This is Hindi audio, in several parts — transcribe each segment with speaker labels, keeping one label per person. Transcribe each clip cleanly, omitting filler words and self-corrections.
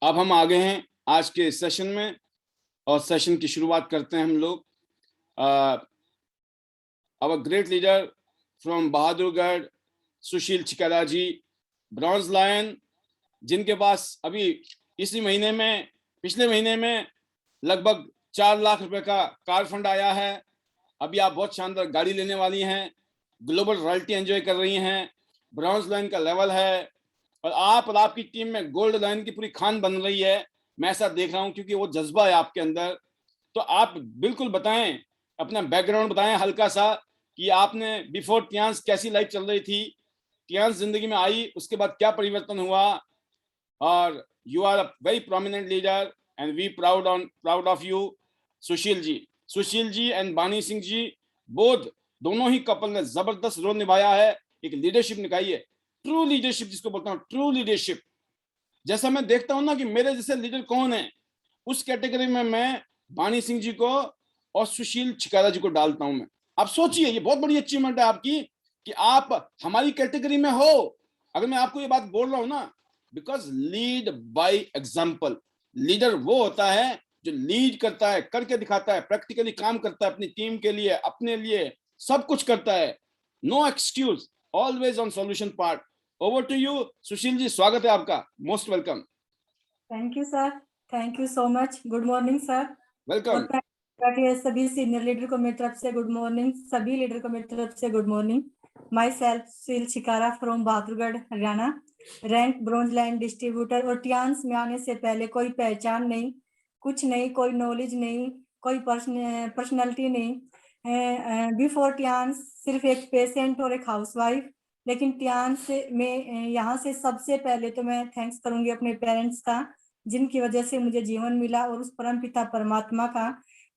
Speaker 1: अब हम आ गए हैं आज के सेशन में और सेशन की शुरुआत करते हैं हम लोग। Our great leader from Bahadurgarh, Sushil Chhikara ji, bronze lion, जिनके पास अभी इसी महीने में, पिछले महीने में लगभग 4 लाख रुपए का कार फंड आया है। अभी आप बहुत शानदार गाड़ी लेने वाली हैं, ग्लोबल रॉयल्टी एंजॉय कर रही हैं, ब्रॉन्ज लाइन का लेवल है और आप और आपकी टीम में गोल्ड लाइन की पूरी खान बन रही है। मैं ऐसा देख रहा हूं क्योंकि वो जज्बा है आपके अंदर। तो आप बिल्कुल बताएं, अपना बैकग्राउंड बताएं हल्का सा, कि आपने बिफोर टियांस कैसी लाइफ चल रही थी, टियांस जिंदगी में आई उसके बाद क्या परिवर्तन हुआ। और you are a very prominent leader and we proud of you. Sushil ji and Bani Singh ji, both, दोनों ही कपल ने जबरदस्त रोल निभाया है, एक लीडरशिप निभाई है, ट्रू लीडरशिप जिसको बोलता हूँ, ट्रू लीडरशिप। जैसा मैं देखता हूं ना कि मेरे जैसे लीडर कौन है, उस कैटेगरी में मैं बानी सिंह जी को और सुशील छिकारा जी को डालता हूं। मैं, आप सोचिए, ये बहुत बड़ी अचीवमेंट है आपकी कि आप हमारी कैटेगरी में हो। अगर मैं आपको ये बात बोल रहा हूं ना, because lead by example. Leader वो होता है जो लीड करता है, करके दिखाता है, प्रैक्टिकली काम करता है, अपनी टीम के लिए, अपने लिए, सब कुछ करता है। No excuse, always on solution part. Over to you Sushil ji, स्वागत है आपका, most welcome.
Speaker 2: Thank you sir, thank you so much. Good morning sir.
Speaker 1: Welcome.
Speaker 2: और सभी सीनियर लीडर को मेरी तरफ से गुड मॉर्निंग, सभी लीडर को मेरी तरफ से good morning. My self Sushil Chhikara from Bahadurgarh Haryana, rank bronze line distributor. और टियांस में आने से पहले कोई पहचान नहीं, कुछ नहीं, कोई नॉलेज नहीं, कोई पर्सनैलिटी नहीं। बिफोर टियांस सिर्फ एक पेशेंट और एक हाउसवाइफ। लेकिन टियांस में यहाँ से सबसे पहले तो मैं थैंक्स करूंगी अपने पेरेंट्स का, जिनकी वजह से मुझे जीवन मिला, और उस परमपिता परमात्मा का,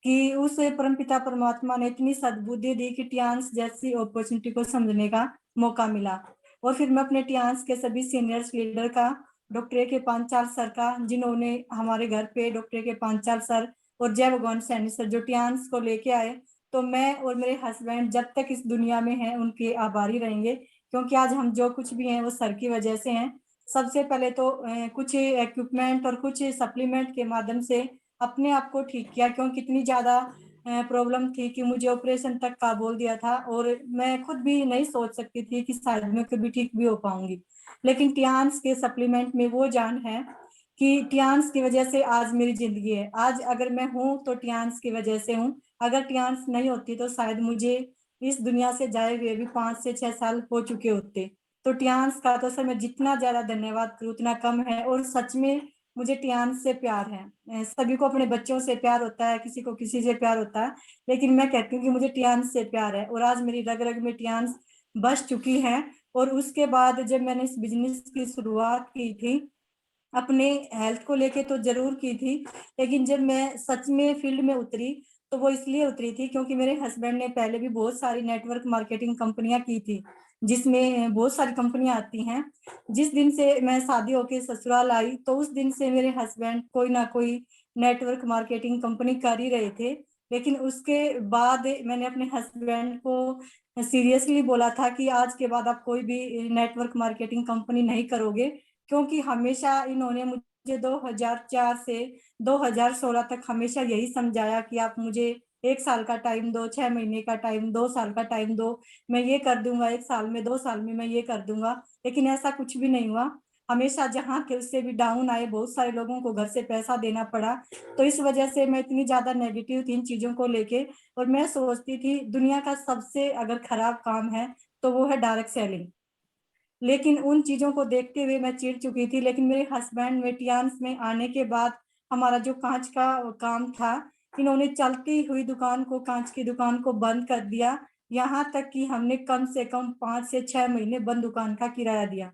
Speaker 2: कि उस परमपिता परमात्मा ने इतनी सद्बुद्धि दी कि टियांस जैसी अपॉर्चुनिटी को समझने का मौका मिला। और फिर मैं अपने टियांस के सभी सीनियर्स लीडर का, डॉक्टर ए.के. पांचाल सर का, जिन्होंने हमारे घर पे डॉक्टर ए.के. पांचाल सर और जय भगवान सैनी सर जो टियांस को लेके आए, तो मैं और मेरे हस्बैंड जब तक इस दुनिया में हैं उनके आभारी रहेंगे, क्योंकि आज हम जो कुछ भी हैं वो सर की वजह से हैं। सबसे पहले तो कुछ इक्विपमेंट और कुछ सप्लीमेंट के माध्यम से अपने आप को ठीक किया, क्योंकि इतनी ज्यादा प्रॉब्लम थी कि मुझे ऑपरेशन तक का बोल दिया था, और मैं खुद भी नहीं सोच सकती थी कि शायद मैं कभी ठीक भी हो पाऊंगी। लेकिन टियांस के सप्लीमेंट में वो जान है कि टियांस की वजह से आज मेरी जिंदगी है। आज अगर मैं हूँ तो टियांस की वजह से हूँ। अगर टियांस नहीं होती तो शायद मुझे इस दुनिया से जाए हुए भी 5 से 6 साल हो चुके होते। तो टियांस का तो सर मैं जितना ज्यादा धन्यवाद करूँ उतना कम है। और सच में मुझे टियांस से प्यार है। सभी को अपने बच्चों से प्यार होता है, किसी को किसी से प्यार होता है, लेकिन मैं कहती हूँ कि मुझे टियांस से प्यार है। और आज मेरी रग रग में टियांस बस चुकी है। और उसके बाद जब मैंने इस बिजनेस की शुरुआत की थी, अपने हेल्थ को लेके तो जरूर की थी, लेकिन जब मैं सच में फील्ड में उतरी तो वो इसलिए उतरी थी क्योंकि मेरे हस्बैंड ने पहले भी बहुत सारी नेटवर्क मार्केटिंग कंपनियां की थी, जिसमें बहुत सारी कंपनियां आती हैं। जिस दिन से मैं शादी होके ससुराल आई तो उस दिन से मेरे हस्बैंड कोई ना कोई नेटवर्क मार्केटिंग कंपनी कर ही रहे थे। लेकिन उसके बाद मैंने अपने हस्बैंड को सीरियसली बोला था कि आज के बाद आप कोई भी नेटवर्क मार्केटिंग कंपनी नहीं करोगे, क्योंकि हमेशा इन्होंने मुझे 2004 से 2016 तक हमेशा यही समझाया कि आप मुझे 1 साल का टाइम दो, 6 महीने का टाइम, 2 साल का टाइम दो, मैं ये कर दूंगा, 1 साल में, 2 साल में मैं ये कर दूंगा। लेकिन ऐसा कुछ भी नहीं हुआ। हमेशा जहाँ थे उससे भी डाउन आए, बहुत सारे लोगों को घर से पैसा देना पड़ा। तो इस वजह से मैं इतनी ज्यादा नेगेटिव थी इन चीजों को लेके। और मैं सोचती थी दुनिया का सबसे अगर खराब काम है तो वो है डायरेक्ट सेलिंग। लेकिन उन चीजों को देखते हुए मैं चिढ़ चुकी थी। लेकिन मेरे हस्बैंड वेटियान्स में आने के बाद हमारा जो कांच का काम था, इन्होंने चलती हुई दुकान को, कांच की दुकान को बंद कर दिया। यहाँ तक कि हमने कम से कम 5 से 6 महीने बंद दुकान का किराया दिया।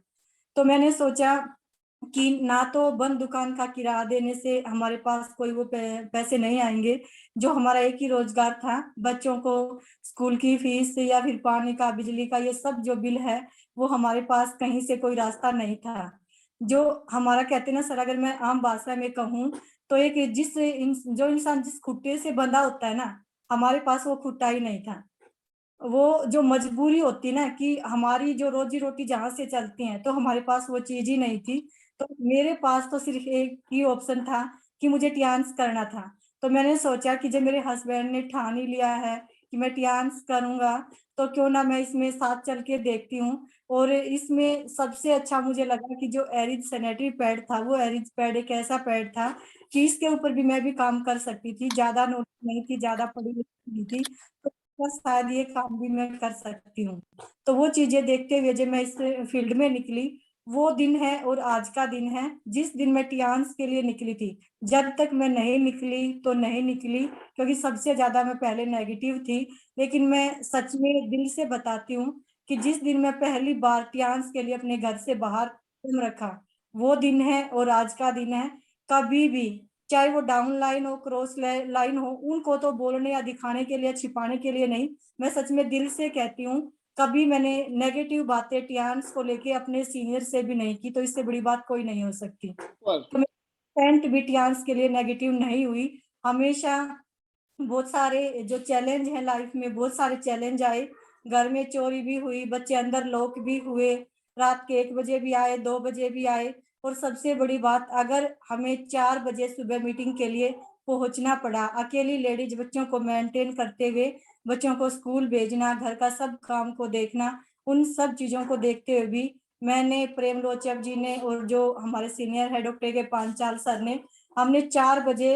Speaker 2: तो मैंने सोचा कि ना तो बंद दुकान का किराया देने से हमारे पास कोई वो पैसे नहीं आएंगे, जो हमारा एक ही रोजगार था, बच्चों को स्कूल की फीस या फिर पानी का, बिजली का, ये सब जो बिल है वो हमारे पास कहीं से कोई रास्ता नहीं था। जो हमारा कहते ना सर, अगर मैं आम भाषा में कहूँ तो एक जो इंसान जिस खुट्टे से बंधा होता है ना, हमारे पास वो खुट्टा ही नहीं था। वो जो मजबूरी होती ना कि हमारी जो रोजी रोटी जहाँ से चलती है, तो हमारे पास वो चीज ही नहीं थी। तो मेरे पास तो सिर्फ एक ही ऑप्शन था कि मुझे टियान्स करना था। तो मैंने सोचा कि जब मेरे हस्बैंड ने ठान ही लिया है कि मैं टियान्स करूंगा, तो क्यों ना मैं इसमें साथ चल के देखती हूँ। और इसमें सबसे अच्छा मुझे लगा कि जो एरिज सैनिटरी पैड था, वो एरिज पैड एक ऐसा पैड था कि इसके ऊपर भी मैं भी काम कर सकती थी। ज्यादा नॉलेज नहीं थी, ज्यादा पढ़ी लिखी नहीं थी, तो शायद ये काम भी मैं कर सकती हूँ। तो वो चीजें देखते हुए जब मैं इस फील्ड में निकली, वो दिन है और आज का दिन है जिस दिन मैं टियान्स के लिए निकली थी। जब तक मैं नहीं निकली तो नहीं निकली, क्योंकि सबसे ज्यादा मैं पहले नेगेटिव थी। लेकिन मैं सच में दिल से बताती हूँ कि जिस दिन मैं पहली बार टियान्स के लिए अपने घर से बाहर कदम रखा, वो दिन है और आज का दिन है। कभी भी, चाहे वो डाउन लाइन हो, क्रॉस लाइन हो, उनको तो बोलने या दिखाने के लिए, छिपाने के लिए नहीं, मैं सच में दिल से कहती हूँ, कभी मैंने नेगेटिव बातें टियान्स को लेके अपने सीनियर से भी नहीं की। तो इससे बड़ी बात कोई नहीं हो सकती। तो मैं पेंट भी टियान्स के लिए नेगेटिव नहीं हुई। हमेशा बहुत सारे जो चैलेंज है लाइफ में, बहुत सारे चैलेंज आए। घर में चोरी भी हुई, बच्चे अंदर लॉक भी हुए, रात के 1 बजे भी आए, 2 बजे भी आए। और सबसे बड़ी बात, अगर हमें 4 बजे सुबह मीटिंग के लिए पहुंचना पड़ा, अकेली लेडीज बच्चों को मेंटेन करते हुए, बच्चों को स्कूल भेजना, घर का सब काम को देखना, उन सब चीजों को देखते हुए भी मैंने, प्रेम लोचक जी ने और जो हमारे सीनियर है डॉक्टर के पांचाल सर ने, हमने 4 बजे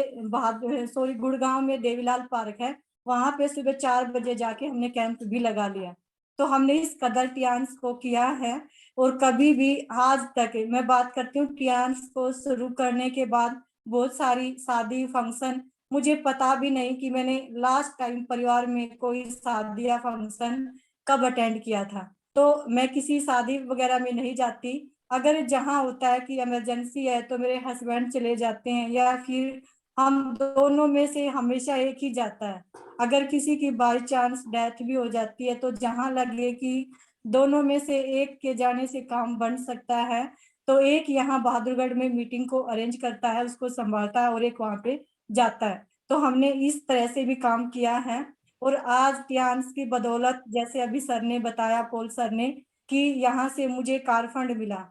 Speaker 2: गुड़गांव में देवीलाल पार्क है, वहां पे सुबह 4 बजे जाके हमने कैंप भी लगा लिया। तो हमने इस कदर टियान्स को किया है। और कभी भी आज तक मैं बात करती हूँ, टियान्स को शुरू करने के बाद बहुत सारी शादी फंक्शन, मुझे पता भी नहीं कि मैंने लास्ट टाइम परिवार में कोई शादी या फंक्शन कब अटेंड किया था। तो मैं किसी शादी वगैरह में नहीं जाती। अगर जहाँ होता है कि इमरजेंसी है तो मेरे हस्बैंड चले जाते हैं, या फिर हम दोनों में से हमेशा एक ही जाता है। अगर किसी की बाई चांस डेथ भी हो जाती है, तो जहाँ लगे कि दोनों में से एक के जाने से काम बन सकता है, तो एक यहाँ बहादुरगढ़ में मीटिंग को अरेंज करता है, उसको संभालता है, और एक वहां पे जाता है। तो हमने इस तरह से भी काम किया है। और आज टियान्स की बदौलत, जैसे अभी सर ने बताया, पोल सर ने, कि यहाँ से मुझे कार फंड मिला।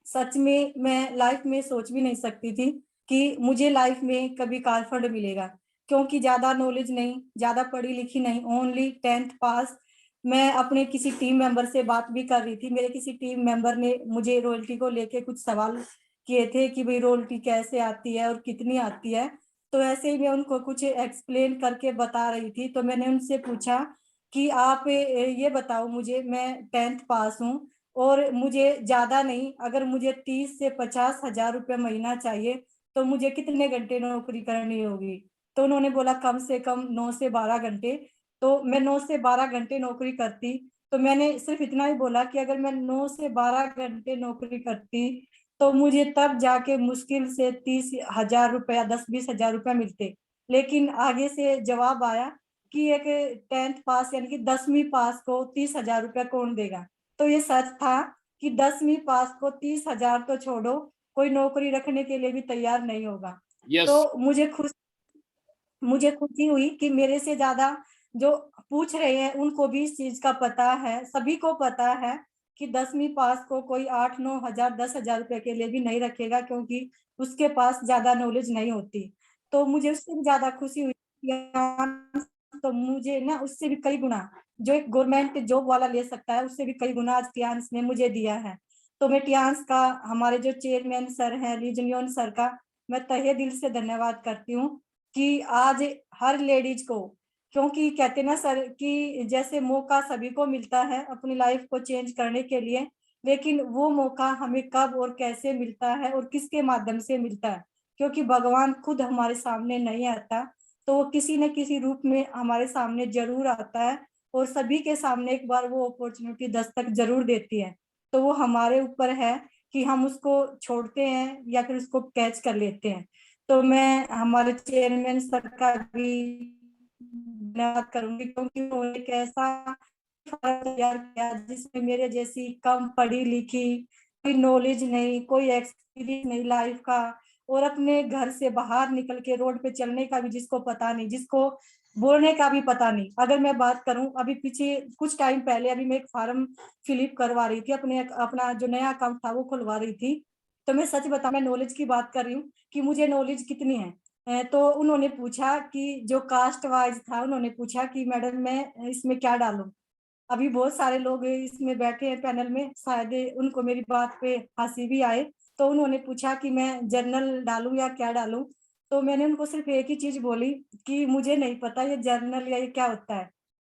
Speaker 2: सच में मैं लाइफ में सोच भी नहीं सकती थी कि मुझे लाइफ में कभी कार फंड मिलेगा, क्योंकि ज्यादा नॉलेज नहीं, ज्यादा पढ़ी लिखी नहीं, ओनली 10th पास। मैं अपने किसी टीम मेंबर से बात भी कर रही थी, मेरे किसी टीम मेंबर ने मुझे रॉयल्टी को लेके कुछ सवाल किए थे कि भाई रॉयल्टी कैसे आती है और कितनी आती है। तो ऐसे ही मैं उनको कुछ एक्सप्लेन करके बता रही थी। तो मैंने उनसे पूछा कि आप ये बताओ मुझे, मैं 10th पास हूँ और मुझे ज्यादा नहीं, अगर मुझे 30 से 50 हजार रुपये महीना चाहिए, तो मुझे कितने घंटे नौकरी करनी होगी। तो उन्होंने बोला कम से कम 9 से 12 घंटे। तो मैं 9 से 12 घंटे नौकरी करती। तो मैंने सिर्फ इतना ही बोला कि अगर मैं 9 से 12 घंटे नौकरी करती, तो मुझे तब जाके मुश्किल से 30 हजार रुपया, 10-20 हजार रुपया मिलते। लेकिन आगे से जवाब आया कि एक 10th पास यानी कि 10वीं पास को 30 हजार रुपया कौन देगा। तो ये सच था कि 10वीं पास को 30 हजार तो छोड़ो, कोई नौकरी रखने के लिए भी तैयार नहीं होगा।
Speaker 1: यस।
Speaker 2: तो मुझे खुशी हुई कि मेरे से ज्यादा जो पूछ रहे हैं उनको भी इस चीज का पता है, सभी को पता है कि 10वीं पास को कोई 8-9 हजार, 10 हजार रुपए के लिए भी नहीं रखेगा, क्योंकि उसके पास ज्यादा नॉलेज नहीं होती। तो मुझे उससे भी ज्यादा खुशी हुई। तो मुझे ना उससे भी कई गुना, जो एक गवर्नमेंट जॉब वाला ले सकता है, उससे भी कई गुना आज टियान्स ने मुझे दिया है। तो मैं टियान्स का, हमारे जो चेयरमैन सर हैं लीजनियन सर का, मैं तहे दिल से धन्यवाद करती हूँ कि आज हर लेडीज को, क्योंकि कहते ना सर कि जैसे मौका सभी को मिलता है अपनी लाइफ को चेंज करने के लिए, लेकिन वो मौका हमें कब और कैसे मिलता है और किसके माध्यम से मिलता है, क्योंकि भगवान खुद हमारे सामने नहीं आता, तो वो किसी न किसी रूप में हमारे सामने जरूर आता है। और सभी के सामने एक बार वो अपॉर्चुनिटी दस्तक जरूर देती है। तो वो हमारे ऊपर है कि हम उसको छोड़ते हैं या फिर उसको कैच कर लेते हैं। तो मैं हमारे चेयरमैन सर का भी धन्यवाद करूंगी, क्योंकि उन्होंने एक ऐसा फर्ज तैयार किया जिसमें मेरे जैसी कम पढ़ी लिखी, कोई नॉलेज नहीं, कोई एक्सपीरियंस नहीं लाइफ का, और अपने घर से बाहर निकल के रोड पे चलने का भी जिसको पता नहीं, जिसको बोलने का भी पता नहीं। अगर मैं बात करूं, अभी पीछे कुछ टाइम पहले अभी मैं एक फॉर्म फिलअप करवा रही थी, अपना जो नया अकाउंट था वो खुलवा रही थी। तो मैं सच बताऊं, मैं नॉलेज की बात कर रही हूँ कि मुझे नॉलेज कितनी है। तो उन्होंने पूछा कि जो कास्ट वाइज था, उन्होंने पूछा कि मैडम मैं इसमें क्या डालूं। अभी बहुत सारे लोग इसमें बैठे हैं पैनल में, शायद उनको मेरी बात पे हंसी भी आए। तो उन्होंने पूछा कि मैं जर्नल डालूं या क्या डालूं। तो मैंने उनको सिर्फ एक ही चीज बोली कि मुझे नहीं पता ये जर्नल या ये क्या होता है,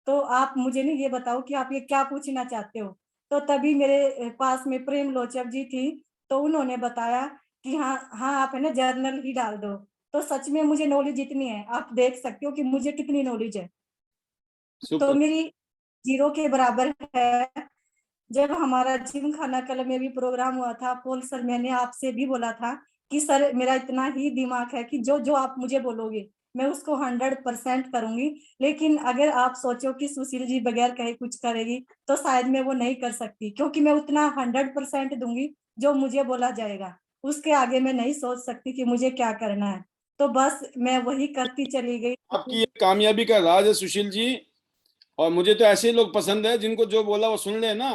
Speaker 2: तो आप मुझे नहीं ये बताओ कि आप ये क्या पूछना चाहते हो। तो तभी मेरे पास में प्रेम लोचक जी थी, तो उन्होंने बताया कि हाँ हाँ आप है ना जर्नल ही डाल दो। तो सच में मुझे नॉलेज इतनी है, आप देख सकते हो कि मुझे कितनी नॉलेज है। तो
Speaker 1: सुपर।
Speaker 2: मेरी जीरो के बराबर है। जब हमारा जिम खाना क्लब में भी प्रोग्राम हुआ था, पोल सर, मैंने आपसे भी बोला था कि सर मेरा इतना ही दिमाग है कि जो जो आप मुझे बोलोगे मैं उसको 100% करूंगी, लेकिन अगर आप सोचो कि सुशील जी बगैर कहे कुछ करेगी तो शायद मैं वो नहीं कर सकती, क्योंकि मैं उतना 100% दूंगी जो मुझे बोला जाएगा। उसके आगे मैं नहीं सोच सकती कि मुझे क्या करना है, तो बस मैं वही करती चली गई।
Speaker 1: आपकी ये कामयाबी का राज है सुशील जी। और मुझे तो ऐसे लोग पसंद है जिनको जो बोला वो सुन ले ना।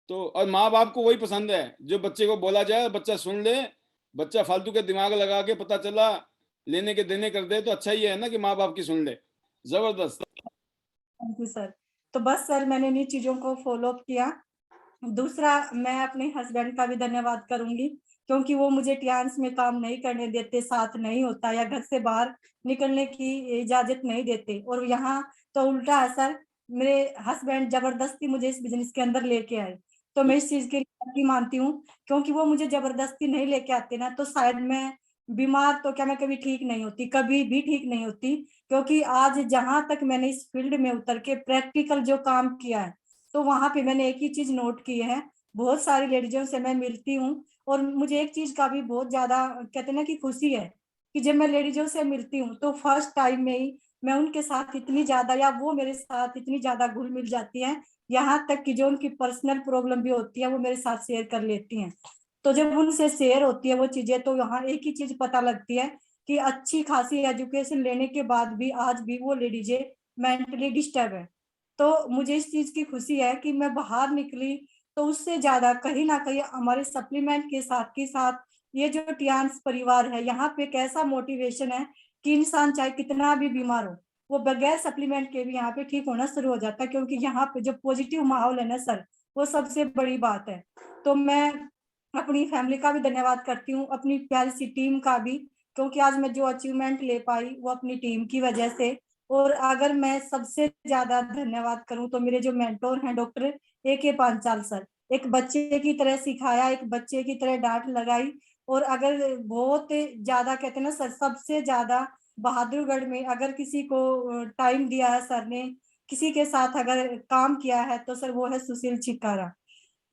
Speaker 1: तो और माँ बाप को वही पसंद है जो बच्चे को बोला जाए बच्चा सुन ले। बच्चा फालतू के दिमाग लगा के पता चला लेने के देने कर दे तो अच्छा ही है ना कि माँ बाप की सुन ले। जबरदस्त।
Speaker 2: Thank you sir. तो बस सर मैंने इन्हीं चीजों को फॉलो अप किया। दूसरा, मैं अपने हस्बैंड का भी धन्यवाद करूंगी, क्योंकि वो मुझे टियान्स में काम नहीं करने देते, साथ नहीं होता या घर से बाहर निकलने की इजाजत नहीं देते। और यहाँ तो उल्टा है सर, मेरे हस्बैंड जबरदस्ती मुझे इस बिजनेस के अंदर लेके आए। तो मैं इस चीज के लिए लकी मानती हूँ, क्योंकि वो मुझे जबरदस्ती नहीं लेके आते ना तो शायद मैं बीमार तो क्या मैं कभी ठीक नहीं होती, कभी भी ठीक नहीं होती। क्योंकि आज जहां तक मैंने इस फील्ड में उतर के प्रैक्टिकल जो काम किया है, तो वहां पे मैंने एक ही चीज नोट की है। बहुत सारी लेडीजों से मैं मिलती हूँ, और मुझे एक चीज का भी बहुत ज्यादा कहते हैं ना कि खुशी है कि जब मैं लेडीजों से मिलती हूँ तो फर्स्ट टाइम में ही मैं उनके साथ इतनी ज्यादा, या वो मेरे साथ इतनी ज्यादा घुल मिल जाती हैं, यहाँ तक कि जो उनकी पर्सनल प्रॉब्लम भी होती है वो मेरे साथ शेयर कर लेती हैं। तो जब उनसे शेयर होती है वो चीजें, तो यहाँ एक ही चीज पता लगती है कि अच्छी खासी एजुकेशन लेने के बाद भी आज भी वो लेडीजें मेंटली डिस्टर्ब है। तो मुझे इस चीज की खुशी है कि मैं बाहर निकली, तो उससे ज्यादा कहीं ना कहीं हमारे सप्लीमेंट के साथ ये जो टियान्स परिवार है, यहाँ पे कैसा मोटिवेशन है कि इंसान चाहे कितना भी बीमार हो, वो बगैर सप्लीमेंट के भी यहाँ पे ठीक होना शुरू हो जाता है, क्योंकि यहाँ पे जो पॉजिटिव माहौल है ना सर, वो सबसे बड़ी बात है। तो मैं अपनी फैमिली का भी धन्यवाद करती हूँ, अपनी प्यारी सी टीम का भी, क्योंकि आज मैं जो अचीवमेंट ले पाई वो अपनी टीम की वजह से। और अगर मैं सबसे ज्यादा धन्यवाद करूं तो मेरे जो मेंटोर हैं डॉक्टर AK पांचाल सर, एक बच्चे की तरह सिखाया, एक बच्चे की तरह डांट लगाई। और अगर बहुत ज्यादा कहते हैं ना सर, सबसे ज्यादा बहादुरगढ़ में अगर किसी को टाइम दिया है सर ने, किसी के साथ अगर काम किया है तो सर वो है सुशील छिकारा।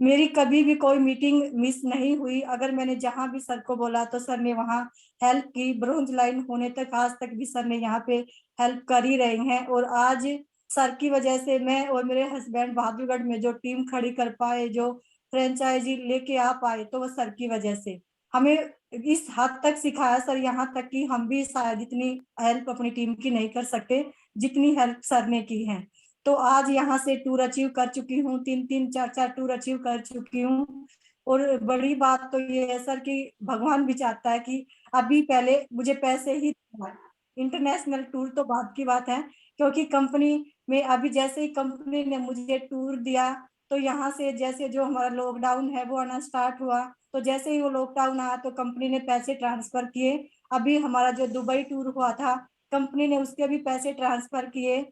Speaker 2: मेरी कभी भी कोई मीटिंग मिस नहीं हुई, अगर मैंने जहां भी सर को बोला तो सर ने वहां हेल्प की, ब्रोंज लाइन होने तक आज तक भी सर ने यहाँ पे हेल्प कर ही रहे हैं। और आज सर की वजह से मैं और मेरे हस्बैंड बहादुरगढ़ में जो टीम खड़ी कर पाए, जो फ्रेंचाइजी लेके आ पाए, तो वो सर की वजह से हमें इस हद तक सिखाया सर, यहाँ तक कि हम भी शायद इतनी हेल्प अपनी टीम की नहीं कर सकते जितनी हेल्प सर ने की है। तो आज यहाँ से टूर अचीव कर चुकी हूँ, 3-3 4-4 टूर अचीव कर चुकी हूँ। और बड़ी बात तो ये है सर कि भगवान भी चाहता है कि अभी पहले मुझे पैसे ही, इंटरनेशनल टूर तो बात की बात है, क्योंकि कंपनी में अभी जैसे ही कंपनी ने मुझे टूर दिया, तो यहाँ से जैसे जो हमारा लॉकडाउन है वो आना स्टार्ट हुआ, तो जैसे ही वो लॉकडाउन आया तो कंपनी ने पैसे ट्रांसफर किए। अभी हमारा जो दुबई टूर हुआ था, कंपनी ने उसके भी पैसे ट्रांसफर किए।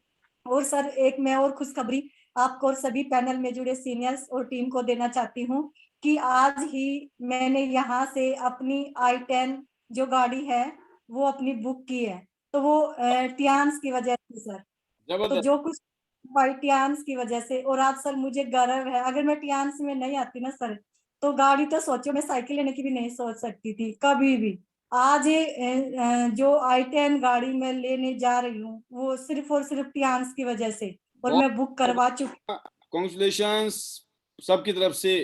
Speaker 2: और सर एक मैं और खुशखबरी आपको और सभी पैनल में जुड़े सीनियर्स और टीम को देना चाहती हूँ कि आज ही मैंने यहाँ से अपनी I10 जो गाड़ी है वो अपनी बुक की है, तो वो टियान्स की वजह से सर। तो
Speaker 1: जबरदस्त।
Speaker 2: जो कुछ भाई टियान्स की वजह से, और आज सर मुझे गर्व है, अगर मैं टियान्स में नहीं आती ना सर, तो गाड़ी तो सोचो, मैं साइकिल लेने की भी नहीं सोच सकती थी कभी भी। आज ये जो I10 गाड़ी मैं लेने जा रही हूँ वो सिर्फ और सिर्फ टियान्स की वजह से, और
Speaker 1: बहुत
Speaker 2: मैं बुक करवा चुकी
Speaker 1: कॉन्ग्रेचुलेशंस सबकी तरफ से।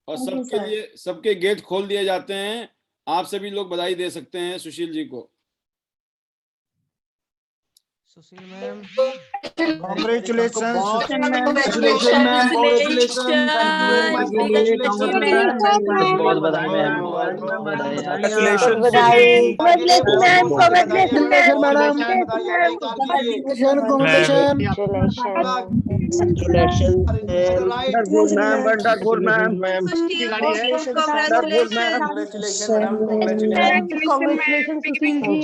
Speaker 1: और
Speaker 2: हूँ
Speaker 1: सबके
Speaker 2: सर।
Speaker 1: लिए सबके गेट खोल दिए जाते हैं। आप सभी लोग बधाई दे सकते हैं सुशील जी को।
Speaker 3: Sushil ma'am Congratulations.
Speaker 4: बहुत बधाई मैम, बहुत बधाई आपको।
Speaker 3: Wonderful ma'am, wonderful ma'am.
Speaker 5: Congratulation Sushil ji and Vani Singh जी,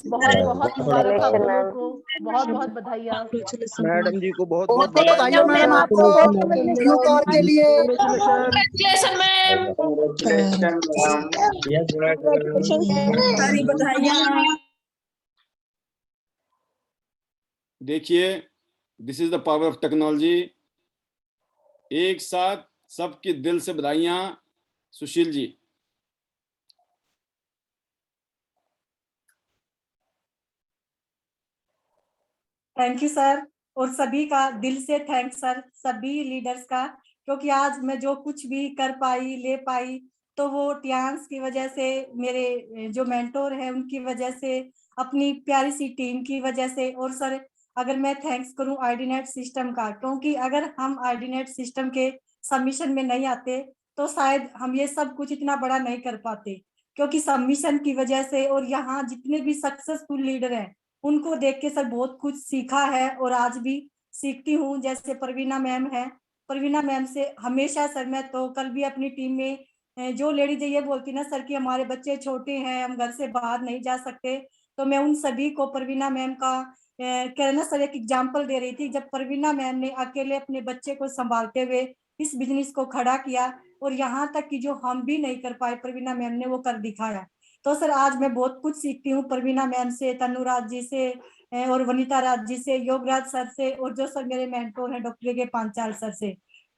Speaker 5: बहुत बहुत मुबारक आप दोनों को, बहुत बहुत बधाइयाँ।
Speaker 3: मैडम जी को बहुत
Speaker 6: बहुत
Speaker 3: बहुत
Speaker 6: बधाइयाँ मैम आपको न्यू कार के लिए।
Speaker 2: सारी बधाइयाँ।
Speaker 1: देखिए, this is the power of technology. एक साथ सबके दिल से बधाइयाँ Sushil ji.
Speaker 2: Thank you sir, और सभी का दिल से थैंक्स सर, सभी लीडर्स का, क्योंकि आज मैं जो कुछ भी कर पाई, ले पाई, तो वो टियांस की वजह से, मेरे जो मेंटोर है उनकी वजह से, अपनी प्यारी सी टीम की वजह से। और सर अगर मैं थैंक्स करूं आईडीनेट सिस्टम का, क्योंकि अगर हम आईडीनेट सिस्टम के सबमिशन में नहीं आते तो शायद हम ये सब कुछ इतना बड़ा नहीं कर पाते, क्योंकि सबमिशन की वजह से। और यहाँ जितने भी सक्सेसफुल लीडर हैं उनको देख के सर बहुत कुछ सीखा है और आज भी सीखती हूँ। जैसे प्रवीणा मैम है, प्रवीणा मैम से हमेशा सर, मैं तो कल भी अपनी टीम में जो लेडीज ये बोलती ना सर कि हमारे बच्चे छोटे हैं, हम घर से बाहर नहीं जा सकते, तो मैं उन सभी को प्रवीणा मैम का कहना सर एक एग्जाम्पल दे रही थी। जब प्रवीणा मैम ने अकेले अपने बच्चे को संभालते हुए इस बिजनेस को खड़ा किया, और यहाँ तक कि जो हम भी नहीं कर पाए प्रवीणा मैम ने वो कर दिखाया। तो सर आज मैं बहुत कुछ सीखती हूँ प्रवीणा मैम से, तनुराज जी से, और वनीता राज जी से, योगराज सर से, और जो सर मेरे मेंटोर हैं डॉक्टर के पांचाल सर से,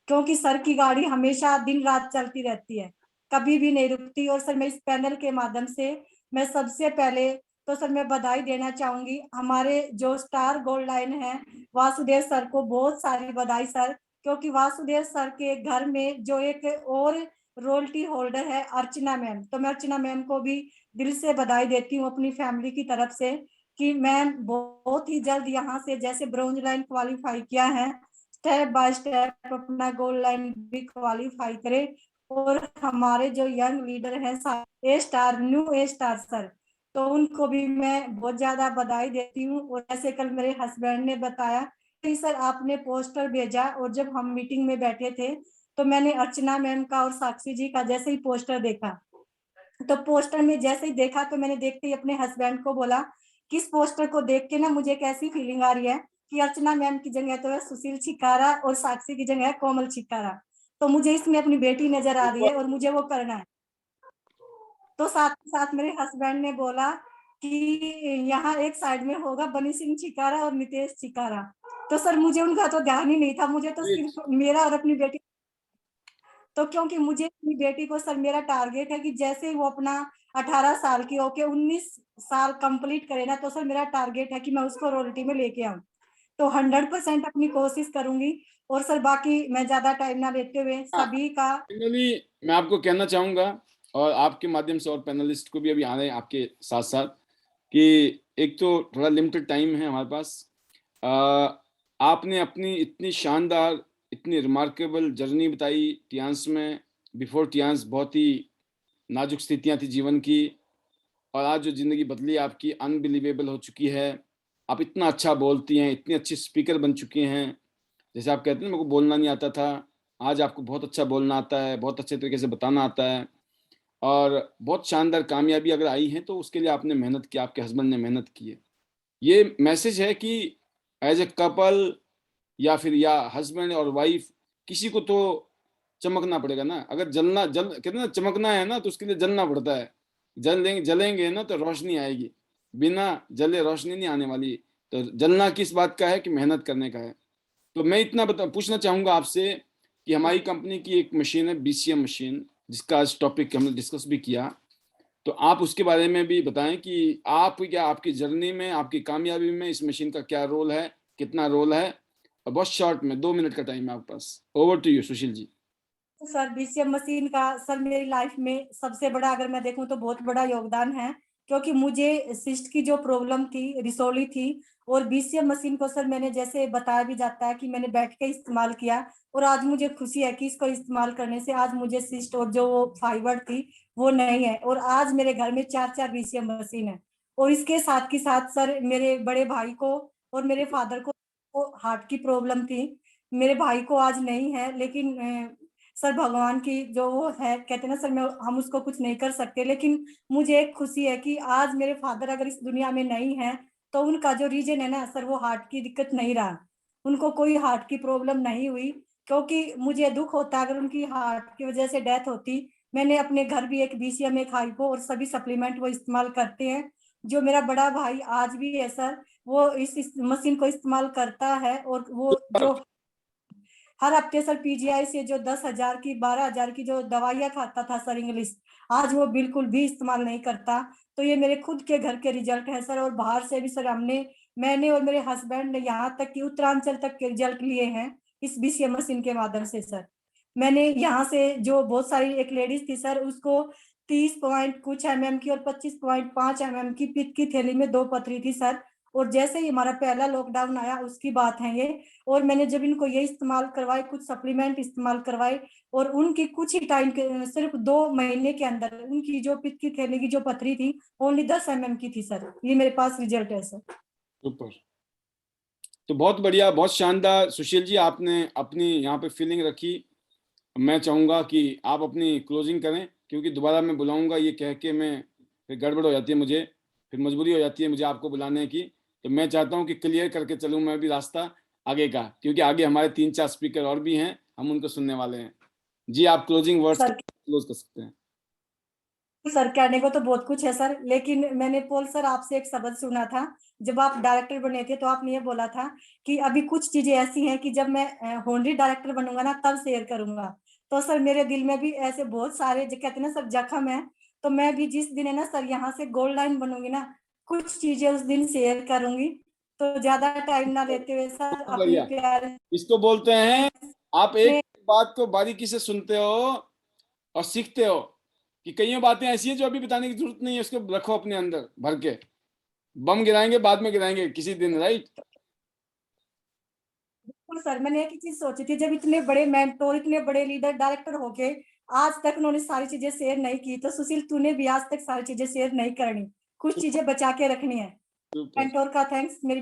Speaker 2: क्योंकि सर की गाड़ी हमेशा दिन रात चलती रहती है, कभी भी नहीं रुकती। और सर मैं इस पैनल के माध्यम से मैं सबसे पहले तो सर मैं बधाई देना चाहूंगी हमारे जो स्टार गोल्ड लाइन है वासुदेव सर को, बहुत सारी बधाई सर, क्योंकि वासुदेव सर के घर में जो एक और रोयल्टी होल्डर है अर्चना मैम, तो मैं अर्चना मैम को भी दिल से बधाई देती हूँ अपनी फैमिली की तरफ से, कि मैम बहुत ही जल्द यहाँ से जैसे ब्रॉन्ज लाइन क्वालिफाई किया है, स्टेप बाय स्टेप अपना गोल्ड लाइन भी क्वालिफाई करे। और हमारे जो यंग लीडर हैं ए स्टार, न्यू ए स्टार सर, तो उनको भी मैं बहुत ज्यादा बधाई देती हूँ। और जैसे कल मेरे हस्बैंड ने बताया कि सर आपने पोस्टर भेजा, और जब हम मीटिंग में बैठे थे तो मैंने अर्चना मैम का और साक्षी जी का जैसे ही पोस्टर देखा, तो पोस्टर में जैसे ही देखा तो मैंने देखते ही अपने हस्बैंड को बोला कि इस पोस्टर को देख के ना मुझे कैसी फीलिंग आ रही है कि अर्चना मैम की जगह तो है सुशील छिकारा और साक्षी की जगह है कोमल छिकारा, तो मुझे इसमें अपनी बेटी नजर आ रही है और मुझे वो करना है। तो साथ साथ मेरे हस्बैंड ने बोला कि यहाँ एक साइड में होगा बनी सिंह छिकारा और नितेश छिकारा, तो सर मुझे उनका तो ध्यान ही नहीं था, मुझे तो सिर्फ मेरा और अपनी बेटी, तो क्योंकि मुझे अपनी बेटी को सर मेरा टारगेट है कि जैसे ही वो अपना 18 साल की होके 19 साल कंप्लीट करे ना, तो सर मेरा टारगेट है कि मैं उसको रॉयल्टी में लेके आऊं, तो 100% अपनी कोशिश करूंगी। और सर बाकी मैं ज्यादा टाइम ना लेते हुए सभी का
Speaker 1: फाइनली मैं आपको कहना चाहूंगा, और आपके माध्यम से और पैनलिस्ट को भी अभी आने आपके साथ साथ, कि एक तो थोड़ा लिमिटेड टाइम है हमारे पास। आपने अपनी इतनी शानदार, इतनी रिमार्केबल जर्नी बताई टियांस में। बिफोर टियांस बहुत ही नाजुक स्थितियां थी जीवन की, और आज जो जिंदगी बदली आपकी अनबिलीवेबल हो चुकी है। आप इतना अच्छा बोलती हैं, इतनी अच्छी स्पीकर बन चुकी हैं। जैसे आप कहते हैं मेरे को बोलना नहीं आता था, आज आपको बहुत अच्छा बोलना आता है, बहुत अच्छे तरीके से बताना आता है, और बहुत शानदार कामयाबी अगर आई है तो उसके लिए आपने मेहनत की, आपके हस्बैंड ने मेहनत की है। ये मैसेज है कि एज ए कपल या फिर या हस्बैंड और वाइफ, किसी को तो चमकना पड़ेगा ना। अगर कहते ना चमकना है ना, तो उसके लिए जलना पड़ता है। जलेंगे ना तो रोशनी आएगी, बिना जले रोशनी नहीं आने वाली। तो जलना किस बात का है कि मेहनत करने का है। तो मैं इतना पूछना चाहूंगा आपसे कि हमारी कंपनी की एक मशीन है बीसीएम मशीन, जिसका आज टॉपिक हमने डिस्कस भी किया, तो आप उसके बारे में भी बताएं कि आप क्या, आपकी जर्नी में, आपकी कामयाबी में इस मशीन का क्या रोल है, कितना रोल है। और बहुत शॉर्ट में 2 मिनट का टाइम है आपके पास। Over to you Sushil ji.
Speaker 2: Sir BCM machine का सर मेरी लाइफ में सबसे बड़ा, अगर मैं देखूं तो बहुत बड़ा योगदान है, क्योंकि मुझे सिस्ट की जो प्रॉब्लम थी रिसोली थी, और बीसीएम मशीन को सर मैंने जैसे बताया भी जाता है कि मैंने बैठ के इस्तेमाल किया, और आज मुझे खुशी है कि इसको इस्तेमाल करने से आज मुझे सिस्ट और जो फाइबर थी वो नहीं है, और आज मेरे घर में 4 बीसीएम मशीन है। और इसके साथ की साथ सर मेरे बड़े भाई को और मेरे फादर को हार्ट की प्रॉब्लम थी, मेरे भाई को आज नहीं है, लेकिन सर भगवान की जो वो है, कहते हैं ना सर, हम उसको कुछ नहीं कर सकते, लेकिन मुझे एक खुशी है कि आज मेरे फादर अगर इस दुनिया में नहीं है तो उनका जो रीजन है ना सर, वो हार्ट की दिक्कत नहीं रहा, उनको कोई हार्ट की प्रॉब्लम नहीं हुई। क्योंकि मुझे दुख होता अगर उनकी हार्ट की वजह से डेथ होती। मैंने अपने घर भी एक बीसीएम, एक हाइपो और सभी सप्लीमेंट वो इस्तेमाल करते हैं। जो मेरा बड़ा भाई आज भी है सर, वो इस मशीन को इस्तेमाल करता है, और वो जो हर हफ्ते सर पीजीआई से जो 10,000 की 12,000 की जो दवाइयाँ खाता था सर इंग्लिश, आज वो बिल्कुल भी इस्तेमाल नहीं करता। तो ये मेरे खुद के घर के रिजल्ट है सर, और बाहर से भी सर मैंने और मेरे हस्बैंड ने यहाँ तक कि उत्तरांचल तक के रिजल्ट लिए हैं इस बीसीएम मशीन के माध्यम से सर। मैंने यहाँ से जो बहुत सारी एक लेडीज थी सर, उसको 30 पॉइंट कुछ mm की और 25.5 mm की पित्त की थैली में 2 पथरी थी सर। और जैसे ही हमारा पहला लॉकडाउन आया उसकी बात है ये, और मैंने जब इनको ये इस्तेमाल करवाए, कुछ सप्लीमेंट इस्तेमाल करवाए, और उनकी कुछ ही टाइम के सिर्फ 2 महीने के अंदर उनकी जो पित्त की थैली की जो पथरी थी ओनली 10 mm की थी सर। ये मेरे पास रिजल्ट है सर।
Speaker 1: सुपर। तो बहुत बढ़िया, बहुत शानदार सुशील जी, आपने अपनी यहाँ पे फीलिंग रखी। मैं चाहूंगा कि आप अपनी क्लोजिंग करें, क्योंकि दोबारा मैं बुलाऊंगा ये कह के मैं फिर गड़बड़ हो जाती है, मुझे फिर मजबूरी हो जाती है मुझे आपको बुलाने की। तो मैं चाहता हूँ कि क्लियर करके चलूँ मैं भी रास्ता आगे का, क्योंकि आगे हमारे 3-4 स्पीकर और भी हैं, हम उनको सुनने वाले हैं। जी, आप क्लोजिंग वर्ड्स क्लोज कर सकते हैं।
Speaker 2: सर कहने को तो बहुत कुछ है सर, लेकिन मैंने पोल सर आपसे एक शब्द सुना था जब आप डायरेक्टर बने थे, तो आपने ये बोला था कि अभी कुछ चीजें ऐसी हैं कि जब मैं होनरी डायरेक्टर बनूंगा ना तब शेयर करूंगा। तो सर मेरे दिल में भी ऐसे बहुत सारे जो कहते हैं ना सर जख्म है, तो मैं भी जिस दिन है ना सर यहाँ से गोल्ड लाइन बनूंगी ना, कुछ चीजें उस दिन शेयर करूंगी। तो ज्यादा टाइम ना लेते हुए सर अपनी
Speaker 1: बढ़िया,
Speaker 2: प्यार
Speaker 1: इसको बोलते हैं आप एक बात को बारीकी से सुनते हो और सीखते हो, कि कई बातें ऐसी हैं जो अभी बताने की जरूरत नहीं है, उसको रखो अपने अंदर भर के। बम गिराएंगे बाद में गिराएंगे किसी दिन, राइट?
Speaker 2: सर मैंने एक ही चीज सोची थी, जब इतने बड़े मेंटोर, इतने बड़े लीडर डायरेक्टर हो गए, आज तक उन्होंने सारी चीजें शेयर नहीं की, तो सुशील तूने भी आज तक सारी चीजें शेयर नहीं करनी, कुछ चीजें बचा के रखनी है। मेंटोर का थैंक्स, मेरी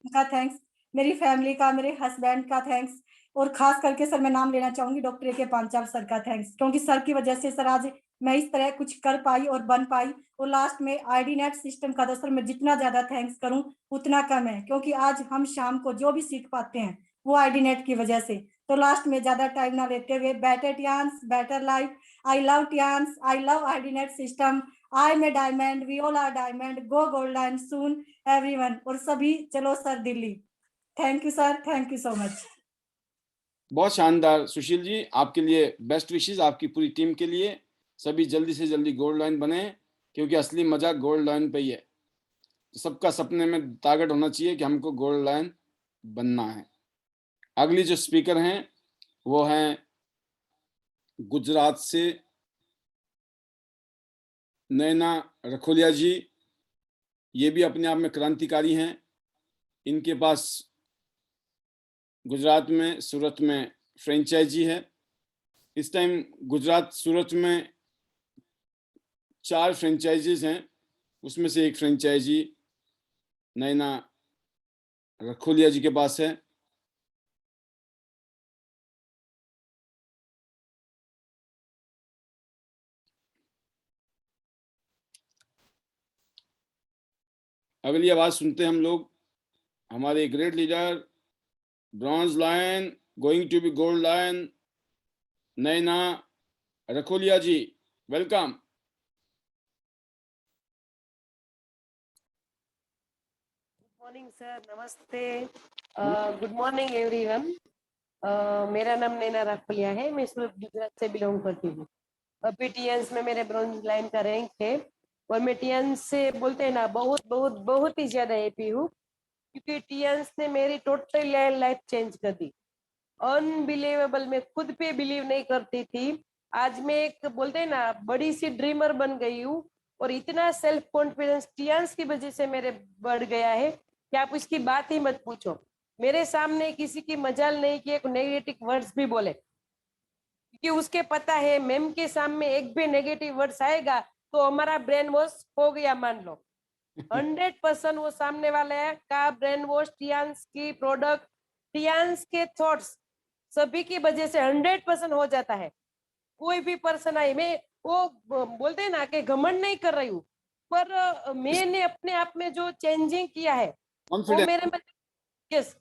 Speaker 2: का थैंक्स, मेरी फैमिली का, मेरे हस्बैंड का थैंक्स, और खास करके सर मैं नाम लेना चाहूंगी डॉक्टर ए के पांचाल सर का थैंक्स, क्योंकि सर की वजह से सर आज मैं इस तरह कुछ कर पाई और बन पाई। और लास्ट में आईडी नेट सिस्टम का तो सर मैं जितना ज्यादा थैंक्स करूं उतना कम है, क्योंकि आज हम शाम को जो भी सीख पाते हैं वो आईडी नेट की वजह से। तो लास्ट में ज्यादा टाइम ना लेते हुए, better Tiens better life, I love Tiens, I love ID net system, I am a diamond, we all are diamond, go golden soon everyone, और सभी चलो sir Delhi. Thank you sir, thank you so much.
Speaker 1: बहुत शानदार सुशील जी, आपके लिए बेस्ट विशेस, आपकी पूरी टीम के लिए। सभी जल्दी से जल्दी गोल्ड लाइन बने, क्योंकि असली मजा गोल्ड लाइन पे ही है। सबका सपने में टारगेट होना चाहिए कि हमको गोल्ड लाइन बनना है। अगली जो स्पीकर हैं वो हैं गुजरात से नैना रखोलिया जी। ये भी अपने आप में क्रांतिकारी हैं। इनके पास गुजरात में सूरत में फ्रेंचाइजी है। इस टाइम गुजरात सूरत में 4 फ्रेंचाइजीज हैं, उसमें से एक फ्रेंचाइजी नैना रखोलिया जी के पास है। अगली आवाज सुनते हैं हम लोग, हमारे great leader, bronze lion, going to be gold lion, Naina Rakholia ji. Welcome.
Speaker 7: Morning sir, नमस्ते, गुड मॉर्निंग एवरीवन। मेरा नाम नैना रखोलिया है, मैं सूरत गुजरात से बिलोंग करती हूँ। अभी टीएंस में मेरे ब्रॉन्ज लाइन का रैंक है, और मैं टीएंस से बोलते हैं ना बहुत बहुत बहुत ही ज्यादा हैप्पी हूँ, क्योंकि टीएंस ने मेरी टोटल लाइफ चेंज कर दी। अनबिलीवेबल, मैं खुद पे बिलीव नहीं करती थी। आज मैं एक बोलते हैं ना बड़ी सी ड्रीमर बन गई हूँ, और इतना सेल्फ कॉन्फिडेंस टियांस की वजह से मेरे बढ़ गया है कि आप इसकी बात ही मत पूछो। मेरे सामने किसी की मजाल नहीं कि एक नेगेटिव वर्ड्स भी बोले, क्योंकि उसके पता है मैम के सामने एक भी नेगेटिव वर्ड्स आएगा तो हमारा ब्रेन वॉश हो गया मान लो। 100% वो सामने वाले का ब्रेन वॉश टियांस की प्रोडक्ट, टियांस के थॉट्स सभी की वजह से 100% हो जाता है। कोई भी पर्सन आए, मैं वो बोलते हैं ना कि घमंड नहीं कर रही हूँ, पर मैंने अपने आप में जो चेंजिंग किया है वो
Speaker 1: कॉन्फिडेंस
Speaker 7: मेरे में, यस,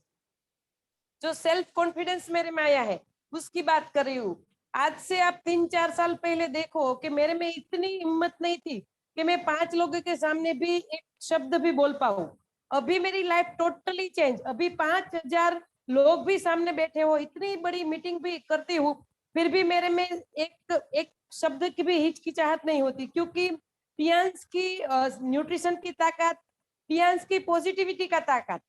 Speaker 7: जो सेल्फ कॉन्फिडेंस मेरे में आया है उसकी बात कर रही हूँ। आज से आप 3-4 साल पहले देखो कि मेरे में इतनी हिम्मत नहीं थी कि मैं 5 लोगों के सामने भी एक शब्द भी बोल पाऊं। अभी मेरी लाइफ टोटली चेंज। अभी 5000 लोग भी सामने बैठे हो, इतनी बड़ी मीटिंग भी करती हूँ, फिर भी मेरे में एक शब्द की भी हिचकिचाहट नहीं होती, क्योंकि टियांस की न्यूट्रिशन की ताकत, टियांस की पॉजिटिविटी का ताकत,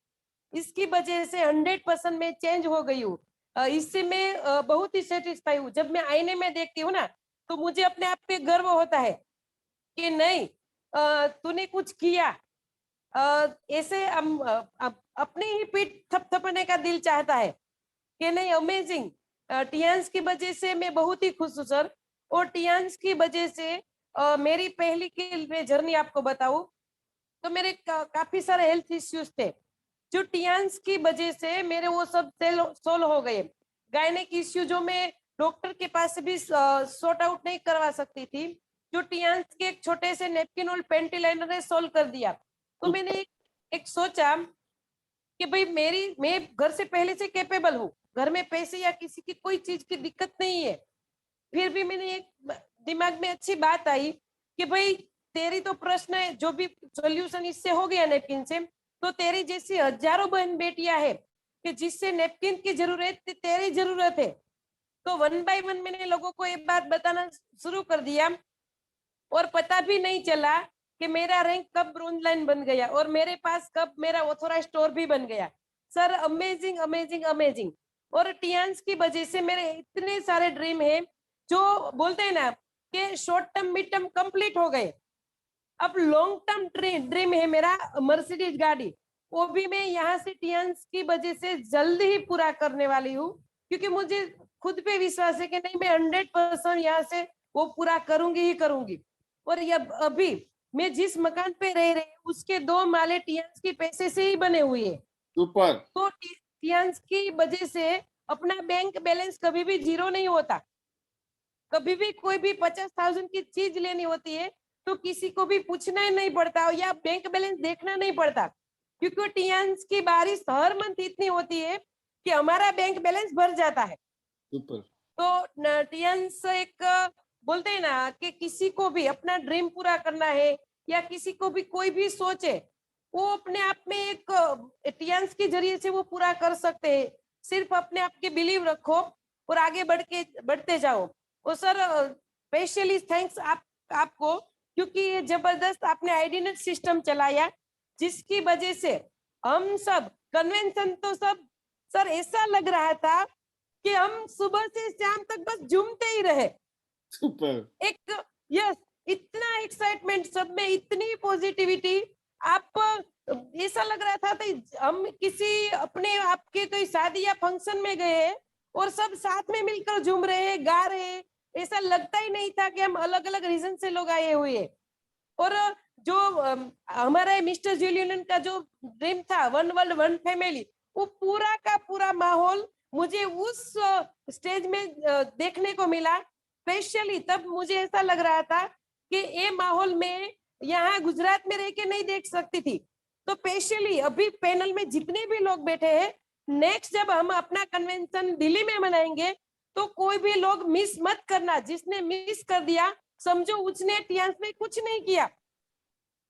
Speaker 7: इसकी वजह से 100% मैं चेंज हो गई हूँ। इससे मैं बहुत ही सेटिस्फाई हूँ। जब मैं आईने में देखती हूँ ना तो मुझे अपने आप पे गर्व होता है कि नहीं, तूने कुछ किया। ऐसे अपने ही पीठ थपथपाने का दिल चाहता है कि नहीं, अमेजिंग। टियांस की वजह से मैं बहुत ही खुश हूँ सर। और टियांस की वजह से मेरी पहली की मैं जर्नी आपको बताऊं तो मेरे काफी सारे हेल्थ इश्यूज थे, जो टियांस की वजह से मेरे वो सब सोल्व हो गए। गायनेक इश्यू जो मैं डॉक्टर के पास भी सॉर्ट आउट नहीं करवा सकती थी, जो टियांस के एक छोटे से नेपकिन और पेंटी लाइनर ने सोल्व कर दिया। तो मैंने एक सोचा कि भाई मैं घर से पहले से कैपेबल हूँ, घर में पैसे या किसी की कोई चीज की दिक्कत नहीं है। फिर भी मैंने एक दिमाग में अच्छी बात आई कि भाई तेरी तो प्रश्न है, जो भी सॉल्यूशन इससे हो गया नेपकिन से, तो तेरी जैसी हजारों बहन बेटियां हैं कि जिससे नेपकिन की जरूरत तेरी जरूरत है। तो 1 बाय 1 मैंने लोगों को ये बात बताना शुरू कर दिया और पता भी नहीं चला कि मेरा रैंक कब ब्रोंज लाइन बन गया और मेरे पास कब मेरा ऑथोराइज स्टोर भी बन गया। Sir amazing amazing amazing. और टियांस की वजह से मेरे इतने सारे ड्रीम है, जो बोलते हैं ना कि short term mid term complete हो गए। अब लॉन्ग टर्म ड्रीम है मेरा मर्सिडीज गाड़ी, वो भी मैं यहाँ से टियांस की वजह से जल्द ही पूरा करने वाली हूँ, क्योंकि मुझे खुद पे विश्वास है कि नहीं, मैं 100% यहाँ से वो पूरा करूंगी ही करूंगी। और ये अभी मैं जिस मकान पे रह रही हूँ उसके 2 माले टियांस के पैसे से ही बने हुए हैं।
Speaker 1: सुपर।
Speaker 7: तो टियांस की वजह से अपना बैंक बैलेंस कभी भी जीरो नहीं होता। कभी भी कोई भी 50,000 की चीज लेनी होती है तो किसी को भी पूछना ही नहीं पड़ता या बैंक बैलेंस देखना नहीं पड़ता, क्योंकि टियांस की बारिश हर मंथ इतनी होती है कि हमारा बैंक बैलेंस भर जाता है।
Speaker 1: सुपर।
Speaker 7: तो टियांस एक बोलते हैं ना कि किसी को भी अपना ड्रीम पूरा करना है या किसी को भी कोई भी सोचे, वो अपने आप में एक टियांस के जरिए से वो पूरा कर सकते हैं। सिर्फ अपने आप के बिलीव रखो और आगे बढ़ते जाओ। और सर स्पेशली थैंक्स आपको, क्योंकि ये जबरदस्त आपने आईडीनेट सिस्टम चलाया, जिसकी वजह से हम सब कन्वेंशन तो सब सर ऐसा लग रहा था कि हम सुबह से शाम तक बस झूमते ही रहे।
Speaker 1: सुपर।
Speaker 7: एक यस, इतना एक्साइटमेंट सब में, इतनी पॉजिटिविटी। आप ऐसा लग रहा था तो हम किसी अपने आपके कोई शादी या फंक्शन में गए हैं और सब साथ में मिलकर झूम रहे हैं, गा रहे हैं। ऐसा लगता ही नहीं था कि हम अलग अलग रीजन से लोग आए हुए हैं। और जो हमारे मिस्टर जूलियन का जो ड्रीम था, 1 वर्ल्ड 1 फैमिली, वो पूरा का पूरा माहौल मुझे उस स्टेज में देखने को मिला। स्पेशली तब मुझे ऐसा लग रहा था कि ये माहौल में यहाँ गुजरात में रह के नहीं देख सकती थी। तो स्पेशली अभी पैनल में जितने भी लोग बैठे हैं, नेक्स्ट जब हम अपना कन्वेंशन दिल्ली में मनाएंगे तो कोई भी लोग मिस मत करना। जिसने मिस कर दिया समझो उसने टियांस में कुछ नहीं किया।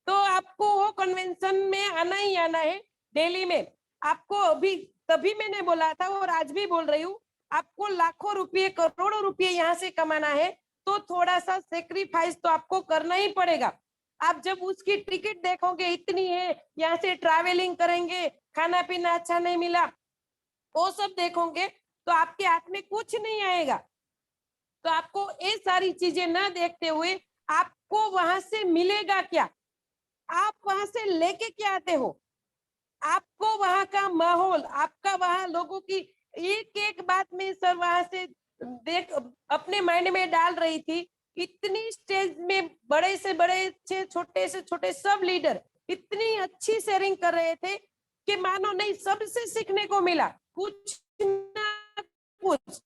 Speaker 7: तो आपको वो कन्वेंशन में आना ही आना है दिल्ली में। आपको अभी तभी मैंने बोला था और आज भी बोल रही हूँ, आपको लाखों रुपये करोड़ों रुपये यहाँ से कमाना है तो थोड़ा सा सेक्रीफाइस तो आपको करना ही पड़ेगा। आप जब उसकी टिकट देखोगे इतनी है, यहाँ से ट्रैवलिंग करेंगे, खाना पीना अच्छा नहीं मिला, वो सब देखोगे तो आपके हाथ में कुछ नहीं आएगा। तो आपको ये सारी चीजें ना देखते हुए आपको वहां से मिलेगा क्या, आप वहां से लेके क्या आते हो, आपको वहां का माहौल, आपका वहां लोगों की एक एक बात में सर वहां से देख अपने माइंड में डाल रही थी। इतनी स्टेज में बड़े से बड़े छोटे से छोटे सब लीडर इतनी अच्छी शेयरिंग कर रहे थे कि मानो नहीं, सबसे सीखने को मिला कुछ ना कुछ।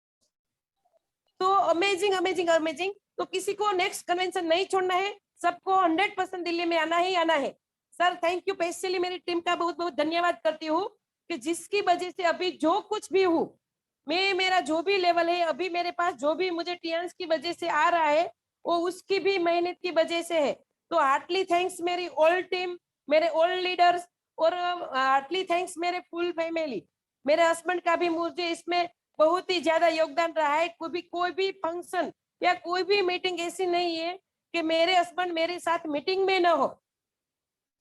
Speaker 7: तो अमेजिंग अमेजिंग अमेजिंग। तो किसी को नेक्स्ट कन्वेंशन नहीं छोड़ना है, सबको 100% दिल्ली में आना ही आना है। सर थैंक यू, स्पेशली मेरी टीम का बहुत बहुत धन्यवाद करती हूँ कि जिसकी वजह से अभी जो कुछ भी हूँ मैं, मेरा जो भी लेवल है अभी मेरे पास, जो भी मुझे टीएंस की वजह से आ रहा है वो उसकी भी मेहनत की वजह से है। तो हार्टली थैंक्स मेरी ऑल टीम, मेरे ऑल लीडर्स, और हार्टली थैंक्स मेरे फुल फैमिली। मेरे हस्बैंड का भी मुझे इसमें बहुत ही ज्यादा योगदान रहा है। कोई भी फंक्शन या कोई भी मीटिंग ऐसी नहीं है कि मेरे हस्बैंड मेरे साथ मीटिंग में ना हो।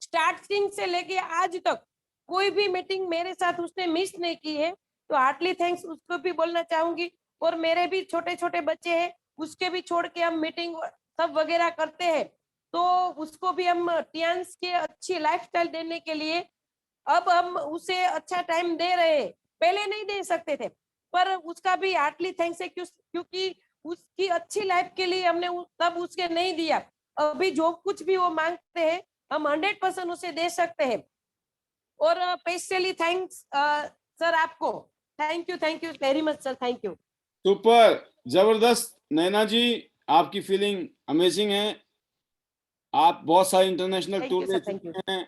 Speaker 7: स्टार्टिंग से लेके आज तक कोई भी मीटिंग मेरे साथ उसने मिस नहीं की है। तो हार्टली थैंक्स उसको भी बोलना चाहूंगी। और मेरे भी छोटे छोटे बच्चे हैं, उसके भी छोड़ के हम मीटिंग सब वगैरह करते हैं। तो उसको भी हम टियान्स के अच्छी लाइफस्टाइल देने के लिए अब हम उसे अच्छा टाइम दे रहे हैं, पहले नहीं दे सकते थे। पर उसका भी हार्टली थैंक्स है क्योंकि उसकी अच्छी लाइफ के लिए हमने तब उसके नहीं दिया। अभी जो कुछ भी वो मांगते हैं हम 100% उसे दे सकते हैं। और स्पेशली थैंक्स सर आपको, thank you very much sir, thank you.
Speaker 1: Super, जबरदस्त नैना जी, आपकी फीलिंग अमेजिंग है। आप बहुत सारे इंटरनेशनल टूर ले चुके हैं,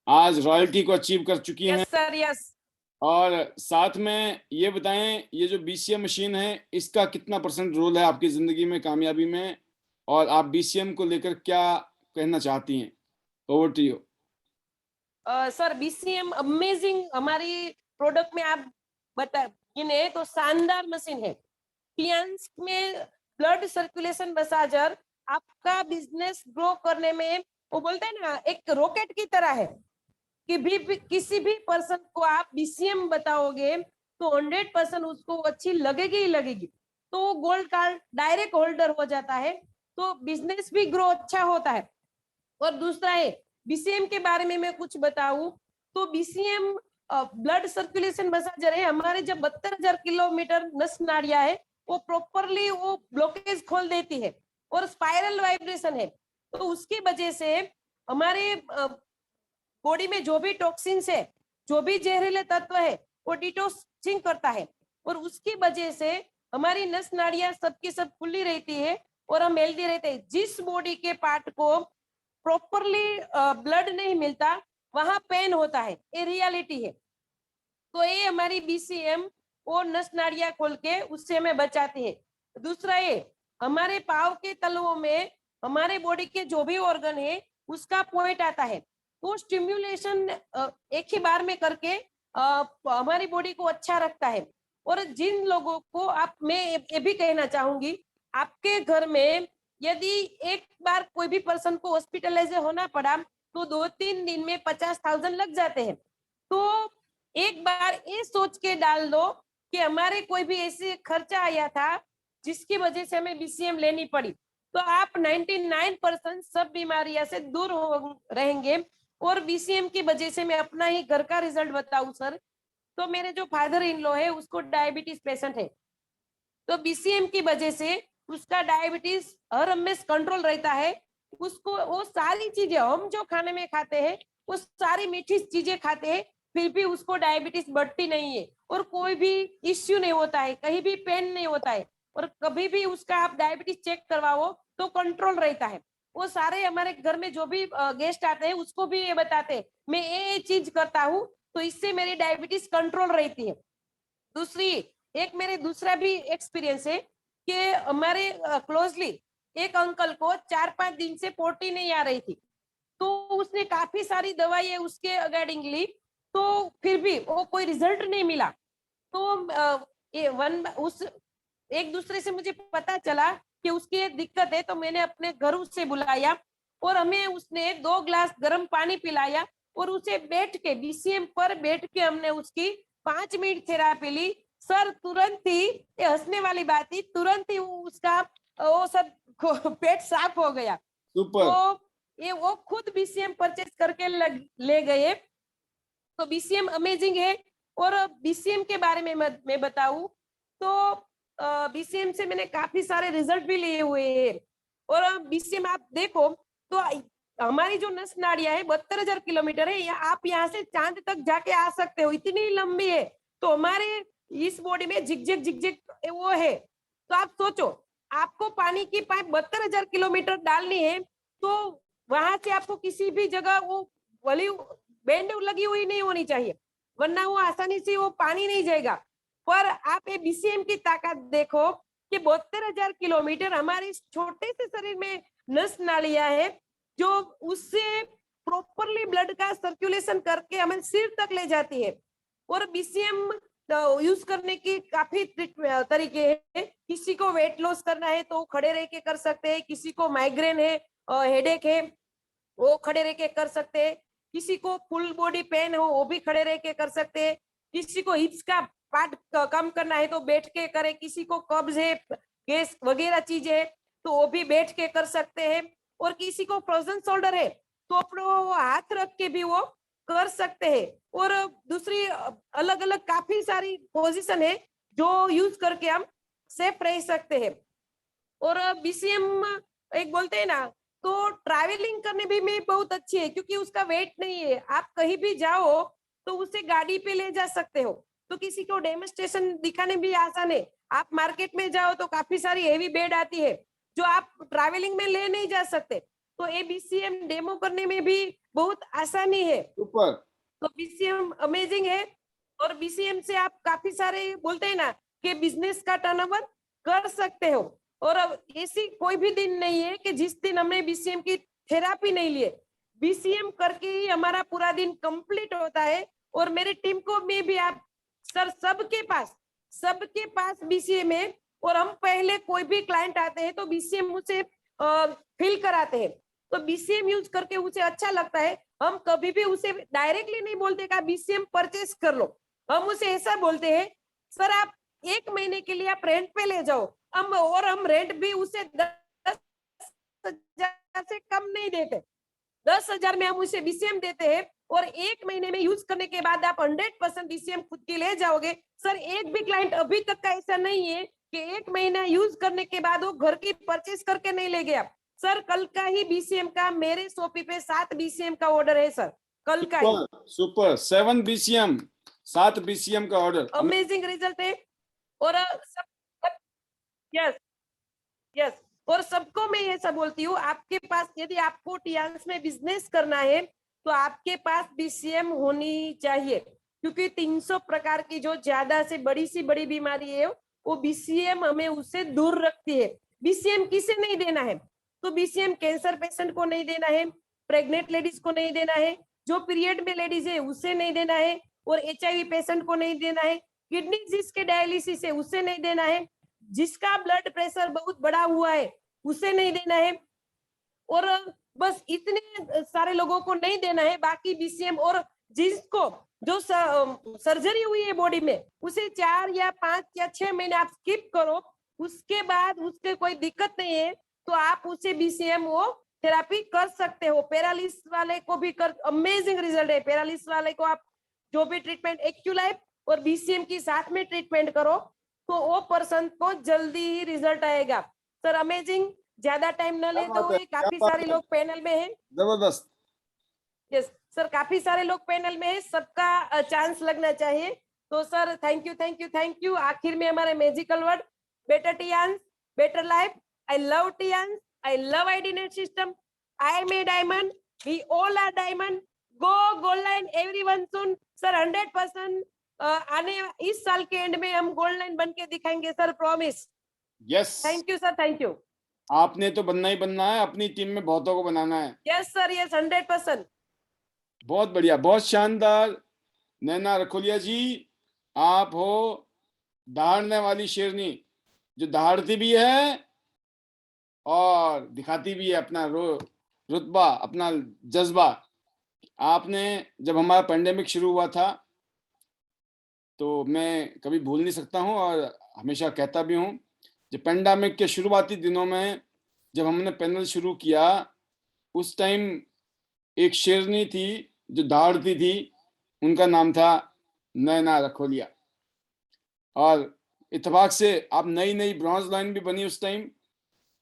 Speaker 1: आज रॉयल्टी को अचीव कर चुकी हैं।
Speaker 7: Yes sir, yes.
Speaker 1: और साथ में ये बताएं, ये जो बीसीएम मशीन है इसका कितना % रोल है आपकी जिंदगी में, कामयाबी में, और आप बीसीएम को लेकर क्या कहना चाहती हैं? Over to you.
Speaker 7: Sir BCM amazing, हमारी प्रोडक्ट में आप बता गिने तो शानदार मशीन है। टियान्स में ब्लड सर्कुलेशन मसाजर आपका बिजनेस ग्रो करने में, वो बोलते हैं ना, एक रॉकेट की तरह है कि किसी भी पर्सन को आप बीसीएम बताओगे तो 100% उसको अच्छी लगेगी ही लगेगी। तो गोल्ड कार्ड डायरेक्ट होल्डर हो जाता है, तो बिजनेस भी ग्रो अच्छा होता है। और दूसरा है बीसीएम के बारे में मैं कुछ बताऊं तो बीसीएम ब्लड सर्कुलेशन मसाजर है। हमारे जब 72,000 किलोमीटर नस नाड़ियां है वो प्रॉपरली वो ब्लॉकेज खोल देती है और स्पाइरल वाइब्रेशन है। तो उसकी वजह से हमारे बॉडी में जो भी टॉक्सिन्स है, जो भी जहरीले तत्व है, वो डिटॉक्सिंग करता है। और उसकी वजह से हमारी नस नाड़ियां सबकी सब खुली रहती है और हम हेल्दी रहते हैं। जिस बॉडी के पार्ट को प्रॉपरली ब्लड नहीं मिलता वहां पेन होता है, ये रियलिटी है। तो ये हमारी बीसीएम और नस नाड़ियां खोल के उससे हमें बचाती है। दूसरा ये हमारे पाँव के तलवों में हमारे बॉडी के जो भी ऑर्गन है उसका पॉइंट आता है। तो स्टिम्युलेशन एक ही बार में करके हमारी बॉडी को अच्छा रखता है। और जिन लोगों को मैं ये भी कहना चाहूंगी, आपके घर में यदि एक बार कोई भी पर्सन को हॉस्पिटलाइज होना पड़ा तो 2-3 दिन में 50,000 लग जाते हैं। तो एक बार ये सोच के डाल दो कि हमारे कोई भी ऐसे खर्चा आया था जिसकी वजह से हमें बीसीएम लेनी पड़ी, तो आप 99% सब बीमारियां से दूर रहेंगे। और बीसीएम की वजह से मैं अपना ही घर का रिजल्ट बताऊं सर, तो मेरे जो फादर इन लॉ है उसको डायबिटीज पेशेंट है। तो बीसीएम की वजह से उसका डायबिटीज हर हमेशा कंट्रोल रहता है। उसको वो सारी चीजें हम जो खाने में खाते हैं वो सारी मीठी चीजें खाते हैं, फिर भी उसको डायबिटीज बढ़ती नहीं है और कोई भी इश्यू नहीं होता है, कहीं भी पेन नहीं होता है। और कभी भी उसका आप डायबिटीज चेक करवाओ तो कंट्रोल रहता है। वो सारे हमारे घर में जो भी गेस्ट आते हैं उसको भी ये बताते हैं मैं ये चीज करता हूँ तो इससे मेरी डायबिटीज कंट्रोल रहती है। दूसरी एक मेरे दूसरा भी एक्सपीरियंस है कि हमारे क्लोजली एक अंकल को 4-5 दिन से पोटी नहीं आ रही थी। तो उसने काफी सारी दवाई उसके अकॉर्डिंगली, तो फिर भी वो कोई रिजल्ट नहीं मिला। तो उस एक दूसरे से मुझे पता चला कि उसकी दिक्कत है, तो मैंने अपने घर उसे बुलाया और हमें उसने 2 ग्लास गर्म पानी पिलाया और उसे बैठ के बीसीएम पर बैठ के हमने उसकी 5 मिनट थेरापी ली। सर तुरंत ही, ये हंसने वाली बात थी, तुरंत ही उसका वो सब पेट साफ हो गया।
Speaker 1: सुपर।
Speaker 7: तो ये वो खुद बीसीएम परचेज करके ले गए। तो बीसीएम अमेजिंग है। और बीसीएम के बारे में मैं बताऊं तो बीसीएम से मैंने काफी सारे रिजल्ट भी लिए हुए हैं। और बीसीएम आप देखो तो हमारी जो नस नाड़ियां है 72,000 किलोमीटर है, या आप यहाँ से चांद तक जाके आ सकते हो, इतनी लंबी है। तो हमारे इस बॉडी में झिकझिक वो है। तो आप सोचो, आपको पानी की पाइप 72,000 किलोमीटर डालनी है, तो वहां से आपको किसी भी जगह वो वली बैंड लगी हुई नहीं होनी चाहिए, वरना वो आसानी से वो पानी नहीं जाएगा। पर आप ये बीसीएम की ताकत देखो कि 72,000 किलोमीटर हमारे इस छोटे से शरीर में नस नालियां है, जो उससे प्रॉपरली ब्लड का सर्कुलेशन करके हमें सिर तक ले जाती है। और बीसीएम यूज करने की काफी तरीके हैं। किसी को वेट लॉस करना है तो खड़े रह के कर सकते हैं, किसी को माइग्रेन है, हेडेक है, वो खड़े रह के कर सकते हैं, किसी को फुल बॉडी पेन हो वो भी खड़े रह के कर सकते हैं, किसी को हिप्स का पार्ट कम करना है तो बैठ के करे, किसी को कब्ज है, गैस वगैरह चीजें है तो वो भी बैठ के कर सकते हैं, और किसी को फ्रोजन शोल्डर है तो अपना हाथ रख के भी वो कर सकते हैं। और दूसरी अलग अलग काफी सारी पोजीशन है जो यूज करके हम सेफ रह सकते हैं। और बीसीएम एक बोलते हैं ना, तो ट्रैवलिंग करने भी में बहुत अच्छी है, क्योंकि उसका वेट नहीं है। आप कहीं भी जाओ तो उसे गाड़ी पे ले जा सकते हो, तो किसी को डेमोन्स्ट्रेशन दिखाने भी आसान है। आप मार्केट में जाओ तो काफी सारी हेवी बेड आती है जो आप ट्रैवलिंग में ले नहीं जा सकते, तो ये बीसीएम डेमो करने में भी बहुत आसानी है।
Speaker 1: सुपर।
Speaker 7: तो बीसीएम अमेजिंग है। और बीसीएम से आप काफी सारे बोलते हैं ना कि बिजनेस का टर्नओवर कर सकते हो। और अब ऐसी कोई भी दिन नहीं है कि जिस दिन हमने बीसीएम की थेरापी नहीं लिए। बीसीएम करके ही हमारा पूरा दिन कंप्लीट होता है। और मेरी टीम को में भी आप सर सबके पास बीसीएम है। और हम पहले कोई भी क्लाइंट आते हैं तो बीसीएम उसे फिल कराते हैं, तो बीसीएम यूज करके उसे अच्छा लगता है। हम कभी भी उसे डायरेक्टली नहीं बोलते कि बीसीएम परचेस कर लो, हम उसे ऐसा बोलते हैं सर आप 1 महीने के लिए आप रेंट पे ले जाओ। हम रेंट भी उसे 10,000 से कम नहीं देते, 10,000 में हम उसे बीसीएम देते हैं। और 1 महीने में यूज करने के बाद आप 100% बीसीएम खुद की ले जाओगे। सर एक भी क्लाइंट अभी तक का ऐसा नहीं है कि 1 महीना यूज करने के बाद वो घर की परचेस करके नहीं ले गया। सर कल का ही बीसीएम का मेरे शॉपी पे 7 बीसीएम का ऑर्डर है सर, कल का ही।
Speaker 1: सुपर 7 बीसीएम, 7 बीसीएम का ऑर्डर,
Speaker 7: अमेजिंग रिजल्ट है। और यस और सबको मैं ये सब बोलती हूँ, आपके पास यदि आपको टियांस में बिजनेस करना है तो आपके पास बीसीएम होनी चाहिए, क्योंकि 300 प्रकार की जो ज्यादा से बड़ी सी बड़ी बीमारी है वो बीसीएम हमें उससे दूर रखती है। बीसीएम किसे नहीं देना है, तो बीसीएम कैंसर पेशेंट को नहीं देना है, प्रेग्नेंट लेडीज को नहीं देना है, जो पीरियड में लेडीज है उसे नहीं देना है, और एचआईवी पेशेंट को नहीं देना है, किडनी जिसके डायलिसिस है उसे नहीं देना है, जिसका ब्लड प्रेशर बहुत बड़ा हुआ है उसे नहीं देना है, और बस इतने सारे लोगों को नहीं देना है। बाकी बीसीएम, और जिसको जो सर्जरी हुई है बॉडी में उसे 4 या 5 या 6 महीने आप स्किप करो, उसके बाद उसके कोई दिक्कत नहीं है तो आप उसे बीसीएम वो थेरापी कर सकते हो। पैरालिसिस वाले को भी कर, अमेजिंग रिजल्ट है। पैरालिसिस वाले को आप जो भी ट्रीटमेंट एक्यूलाइफ और बीसीएम की साथ में ट्रीटमेंट करो तो वो पर्सन को जल्दी ही रिजल्ट आएगा। सर अमेजिंग, ज्यादा टाइम न लेते हुए काफी सारे लोग पैनल में हैं।
Speaker 1: जबरदस्त।
Speaker 7: यस सर, काफी सारे लोग पैनल में हैं, सबका चांस लगना चाहिए। तो सर थैंक यू। आखिर में हमारे magical word, better Tiens, better life. I love Tiens, I love ID net system, I am a diamond, we all are diamond, go gold line everyone soon. Sir 100% आने इस साल के एंड में हम गोल्ड लाइन बन के दिखाएंगे sir, promise.
Speaker 1: Yes,
Speaker 7: thank you sir, thank you.
Speaker 1: आपने तो बनना ही बनना है, अपनी टीम में बहुतों को बनाना है।
Speaker 7: Yes sir, yes 100%।
Speaker 1: बहुत बढ़िया, बहुत शानदार। नैना रखोलिया जी, आप हो दहाड़ने वाली शेरनी, जो दहाड़ती भी है और दिखाती भी है अपना रुतबा, अपना जज्बा। आपने जब हमारा पेंडेमिक शुरू हुआ था तो मैं कभी भूल नहीं सकता हूं और हमेशा कहता भी हूं जो पेंडेमिक के शुरुआती दिनों में जब हमने पैनल शुरू किया, उस टाइम एक शेरनी थी जो दौड़ती थी, उनका नाम था नैना रखोलिया। और इत्तेफाक से आप नई ब्रॉन्ज लाइन भी बनी उस टाइम,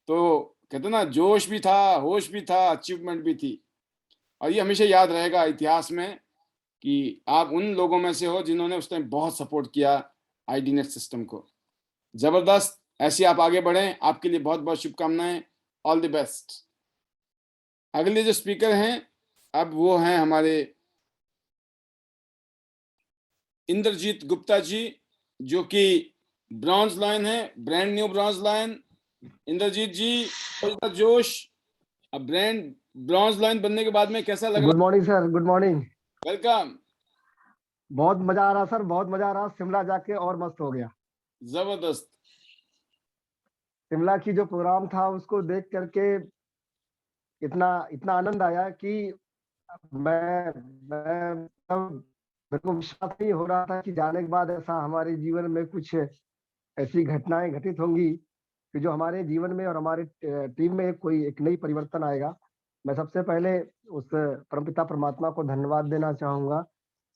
Speaker 1: तो कहते ना जोश भी था, होश भी था, अचीवमेंट भी थी। और ये हमेशा याद रहेगा इतिहास में कि आप उन लोगों में से हो जिन्होंने उस टाइम बहुत सपोर्ट किया आईडीनेट सिस्टम को। जबरदस्त, ऐसे आप आगे बढ़ें, आपके लिए बहुत बहुत शुभकामनाएं, ऑल द बेस्ट। अगले जो स्पीकर हैं अब वो हैं हमारे इंद्रजीत गुप्ता जी, जो कि ब्रॉन्ज लायन है, brand new bronze lion. Indrajeet ji, जोश, अब ब्रांड ब्रॉन्ज लायन बनने के बाद में कैसा लग
Speaker 8: good morning sir, good morning.
Speaker 1: Welcome.
Speaker 8: बहुत मजा आ रहा सर, बहुत मजा आ रहा। शिमला जाके और मस्त हो गया।
Speaker 1: जबरदस्त।
Speaker 8: शिमला की जो प्रोग्राम था उसको देख करके इतना इतना आनंद आया कि मैं मेरे को विश्वास नहीं हो रहा था कि जाने के बाद ऐसा हमारे जीवन में कुछ ऐसी घटनाएं घटित होंगी कि जो हमारे जीवन में और हमारे टीम में कोई एक नई परिवर्तन आएगा। मैं सबसे पहले उस परमपिता परमात्मा को धन्यवाद देना चाहूंगा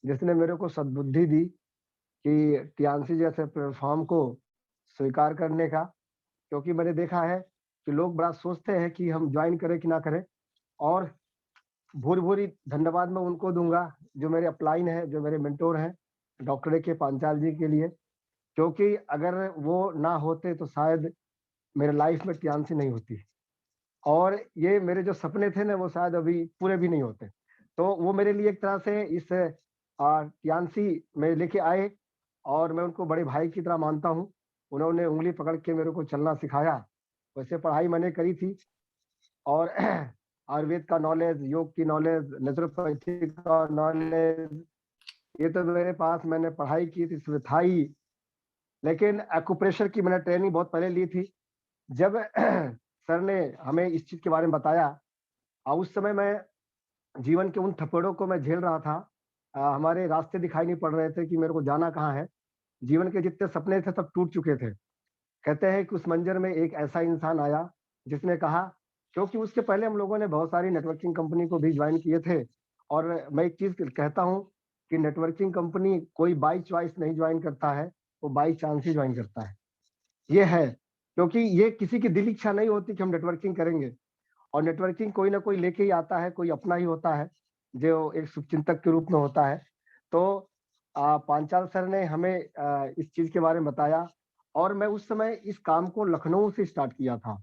Speaker 8: जिसने मेरे को सद्बुद्धि दी कि टियान्सी जैसे प्लेटफॉर्म को स्वीकार करने का। क्योंकि मैंने देखा है कि लोग बड़ा सोचते हैं कि हम ज्वाइन करें कि ना करें, और भूरी धन्यवाद मैं उनको दूंगा जो मेरे अपलाइन है, जो मेरे मेंटोर हैं, डॉक्टर ए.के. पांचाल जी के लिए। क्योंकि अगर वो ना होते तो शायद मेरे लाइफ में टियान्सी नहीं होती, और ये मेरे जो सपने थे ना वो शायद अभी पूरे भी नहीं होते। तो वो मेरे लिए एक तरह से इस टियान्सी में लेके आए, और मैं उनको बड़े भाई की तरह मानता हूँ। उन्होंने उंगली पकड़ के मेरे को चलना सिखाया। वैसे पढ़ाई मैंने करी थी, और आयुर्वेद का नॉलेज, योग की नॉलेज, नेचुरोपैथी का नॉलेज, ये तो मेरे पास मैंने पढ़ाई की थी इसमें था ही। लेकिन एक्यूप्रेशर की मैंने ट्रेनिंग बहुत पहले ली थी। जब सर ने हमें इस चीज के बारे में बताया, उस समय मैं जीवन के उन थप्पड़ों को मैं झेल रहा था। हमारे रास्ते दिखाई नहीं पड़ रहे थे कि मेरे को जाना कहाँ है। जीवन के जितने सपने थे सब टूट चुके थे। कहते हैं कि उस मंजर में एक ऐसा इंसान आया जिसने कहा, क्योंकि उसके पहले हम लोगों ने बहुत सारी नेटवर्किंग कंपनी को भी ज्वाइन किए थे, और मैं एक चीज कहता हूँ कि नेटवर्किंग कंपनी कोई बाई चॉइस नहीं ज्वाइन करता है, वो बाई चांस ही ज्वाइन करता है। ये है, क्योंकि ये किसी की दिल इच्छा नहीं होती कि हम नेटवर्किंग करेंगे, और नेटवर्किंग कोई ना कोई लेके ही आता है, कोई अपना ही होता है जो एक शुभचिंतक के रूप में होता है। तो पांचाल सर ने हमें इस चीज के बारे में बताया, और मैं उस समय इस काम को लखनऊ से स्टार्ट किया था।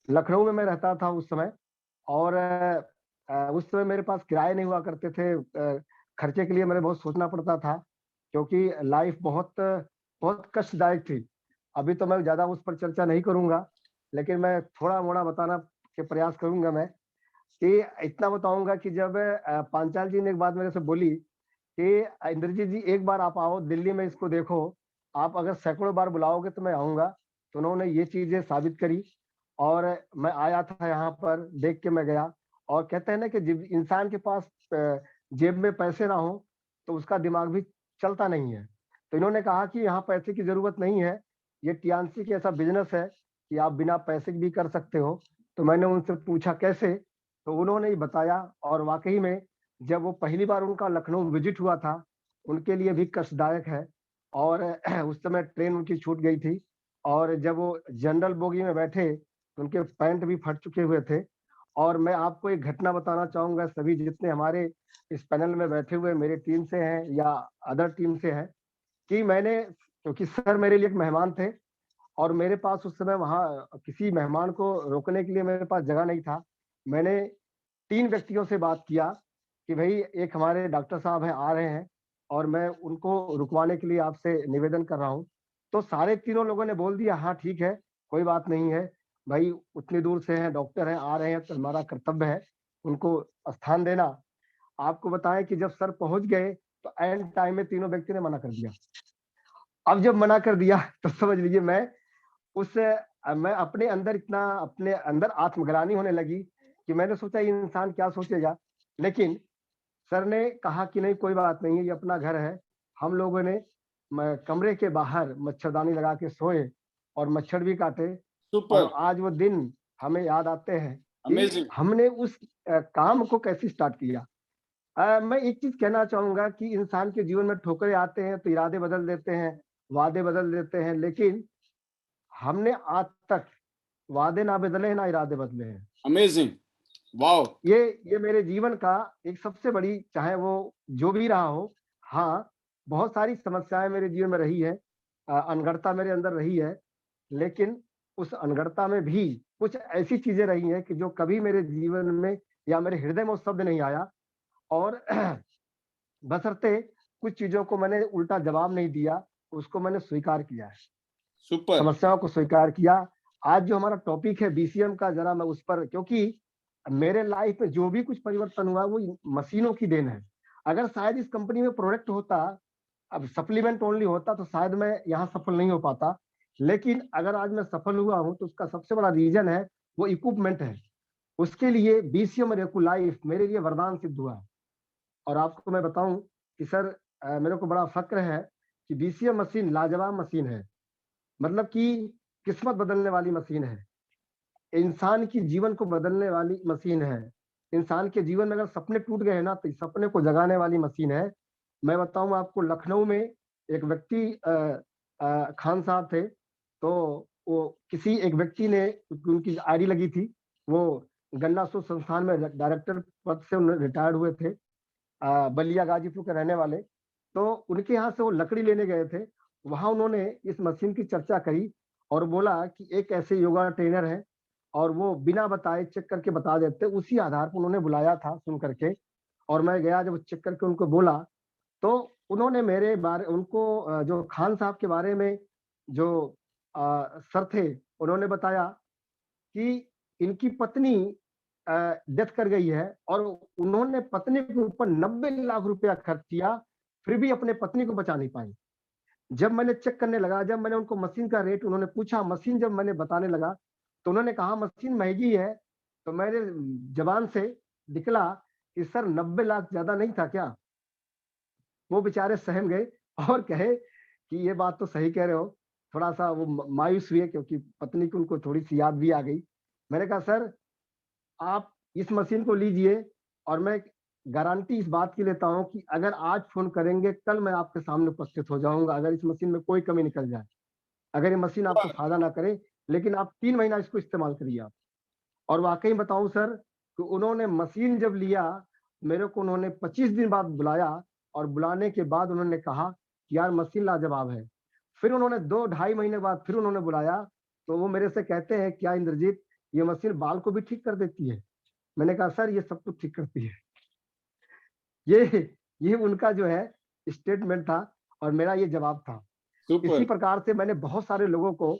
Speaker 8: लखनऊ में मैं रहता था उस समय, और उस समय मेरे पास किराए नहीं हुआ करते थे। खर्चे के लिए मेरे बहुत सोचना पड़ता था, क्योंकि लाइफ बहुत बहुत कष्टदायक थी। अभी तो मैं ज्यादा उस पर चर्चा नहीं करूंगा, लेकिन मैं थोड़ा मोड़ा बताना के प्रयास करूंगा। मैं कि इतना बताऊंगा कि जब पांचाल जी ने एक बात मेरे से बोली कि इंद्रजीत जी एक बार आप आओ दिल्ली में, इसको देखो, आप अगर सैकड़ों बार बुलाओगे तो मैं आऊंगा। तो उन्होंने ये चीजें साबित करी, और मैं आया था यहाँ पर, देख के मैं गया। और कहते हैं ना कि जब इंसान के पास जेब में पैसे ना हो तो उसका दिमाग भी चलता नहीं है। तो इन्होंने कहा कि यहाँ पैसे की जरूरत नहीं है, ये टियान्सी की ऐसा बिजनेस है कि आप बिना पैसे भी कर सकते हो। तो मैंने उनसे पूछा कैसे, तो उन्होंने ही बताया। और वाकई में जब वो पहली बार उनका लखनऊ विजिट हुआ था, उनके लिए भी कष्टदायक है, और उस समय ट्रेन उनकी छूट गई थी, और जब वो जनरल बोगी में बैठे तो उनके पैंट भी फट चुके हुए थे। और मैं आपको एक घटना बताना चाहूंगा, सभी जितने हमारे इस पैनल में बैठे हुए मेरे टीम से हैं या अदर टीम से हैं, कि मैंने, क्योंकि सर मेरे लिए एक मेहमान थे, और मेरे पास उस समय वहाँ किसी मेहमान को रोकने के लिए मेरे पास जगह नहीं था। मैंने 3 व्यक्तियों से बात किया कि भाई एक हमारे डॉक्टर साहब हैं, आ रहे हैं, और मैं उनको रुकवाने के लिए आपसे निवेदन कर रहा हूँ। तो सारे तीनों लोगों ने बोल दिया, हाँ ठीक है, कोई बात नहीं है भाई, उतनी दूर से हैं, डॉक्टर हैं, आ रहे हैं, तो हमारा कर्तव्य है उनको स्थान देना। आपको बताएं कि जब सर पहुंच गए तो एंड टाइम में तीनों व्यक्ति ने मना कर दिया। अब जब मना कर दिया तो समझ लीजिए मैं अपने अंदर आत्मग्लानि होने लगी कि मैंने सोचा ये इंसान क्या सोचेगा। लेकिन सर ने कहा कि नहीं, कोई बात नहीं है, ये अपना घर है। हम लोगों ने कमरे के बाहर मच्छरदानी लगा के सोए, और मच्छर भी काटे, और
Speaker 1: सुपर,
Speaker 8: आज वो दिन हमें याद आते हैं कि
Speaker 1: अमेजिंग,
Speaker 8: हमने उस काम को कैसे स्टार्ट किया। मैं एक चीज कहना चाहूंगा कि इंसान के जीवन में ठोकरें आते हैं तो इरादे बदल देते हैं, वादे बदल देते हैं, लेकिन हमने आज तक वादे ना बदले हैं, ना इरादे बदले हैं।
Speaker 1: अमेजिंग, वाओ,
Speaker 8: ये मेरे जीवन का एक सबसे बड़ी, चाहे वो जो भी रहा हो, हाँ, बहुत सारी समस्याएं मेरे जीवन में रही है, अनगढ़ता मेरे अंदर रही है, लेकिन उस अनगढ़ता में भी कुछ ऐसी चीजें रही हैं कि जो कभी मेरे जीवन में या मेरे हृदय में वो शब्द नहीं आया, और बशर्ते कुछ चीजों को मैंने उल्टा जवाब नहीं दिया, उसको मैंने स्वीकार किया है,
Speaker 1: सुपर,
Speaker 8: समस्याओं को स्वीकार किया। आज जो हमारा टॉपिक है बीसीएम का, जरा मैं उस पर, क्योंकि मेरे लाइफ में जो भी कुछ परिवर्तन हुआ वो मशीनों की देन है। अगर शायद इस कंपनी में प्रोडक्ट होता, अब सप्लीमेंट ओनली होता, तो शायद मैं यहाँ सफल नहीं हो पाता, लेकिन अगर आज मैं सफल हुआ हूँ तो उसका सबसे बड़ा रीजन है वो इक्विपमेंट है। उसके लिए बीसीएम रेकू लाइफ मेरे लिए वरदान सिद्ध हुआ है। और आपको मैं बताऊं कि सर, मेरे को बड़ा फक्र है कि बीसीएम मशीन लाजवाब मशीन है, मतलब कि किस्मत बदलने वाली मशीन है, इंसान की जीवन को बदलने वाली मशीन है। इंसान के जीवन में अगर सपने टूट गए हैं ना, तो इस सपने को जगाने वाली मशीन है। मैं बताऊं आपको, लखनऊ में एक व्यक्ति खान साहब थे, तो वो किसी एक व्यक्ति ने, उनकी आईडी लगी थी, वो गन्ना शोध संस्थान में डायरेक्टर पद से रिटायर्ड हुए थे, बलिया गाजीपुर के रहने वाले। तो उनके यहाँ से वो लकड़ी लेने गए थे, वहां उन्होंने इस मशीन की चर्चा करी और बोला कि एक ऐसे योगा ट्रेनर है और वो बिना बताए चेक करके बता देते। उसी आधार पर उन्होंने बुलाया था सुन करके, और मैं गया, जब चेक करके उनको बोला तो उन्होंने मेरे बारे, उनको जो खान साहब के बारे में जो सर थे, उन्होंने बताया कि इनकी पत्नी डेथ कर गई है और उन्होंने पत्नी के ऊपर 90 लाख रुपया खर्च किया, फिर भी अपने पत्नी को बचा नहीं पाई। जब मैंने चेक करने लगा, जब मैंने उनको मशीन का रेट उन्होंने पूछा, मशीन जब मैंने बताने लगा तो उन्होंने कहा मशीन महंगी है, तो मेरे जबान से निकला कि सर 90 लाख ज्यादा नहीं था क्या? वो बेचारे सहम गए और कहे कि ये बात तो सही कह रहे हो। थोड़ा सा वो मायूस हुए क्योंकि पत्नी की उनको थोड़ी सी याद भी आ गई। मैंने कहा सर, आप इस मशीन को लीजिए और मैं गारंटी इस बात की लेता हूं कि अगर आज फोन करेंगे, कल मैं आपके सामने उपस्थित हो जाऊंगा, अगर इस मशीन में कोई कमी निकल जाए, अगर ये मशीन आपको फायदा ना करे, लेकिन आप 3 महीना इसको इस्तेमाल करिए आप। और वाकई बताऊं सर कि उन्होंने मशीन जब लिया, मेरे को उन्होंने 25 दिन बाद बुलाया और बुलाने के बाद उन्होंने कहा कि यार मशीन लाजवाब है। फिर उन्होंने 2-2.5 महीने बाद फिर उन्होंने बुलाया, तो वो मेरे से कहते हैं क्या इंद्रजीत, ये मशीन बाल को भी ठीक कर देती है? मैंने कहा सर ये सब कुछ ठीक करती है। ये उनका जो है स्टेटमेंट था और मेरा ये जवाब था। इसी
Speaker 1: सुपर,
Speaker 8: प्रकार से मैंने बहुत सारे लोगों को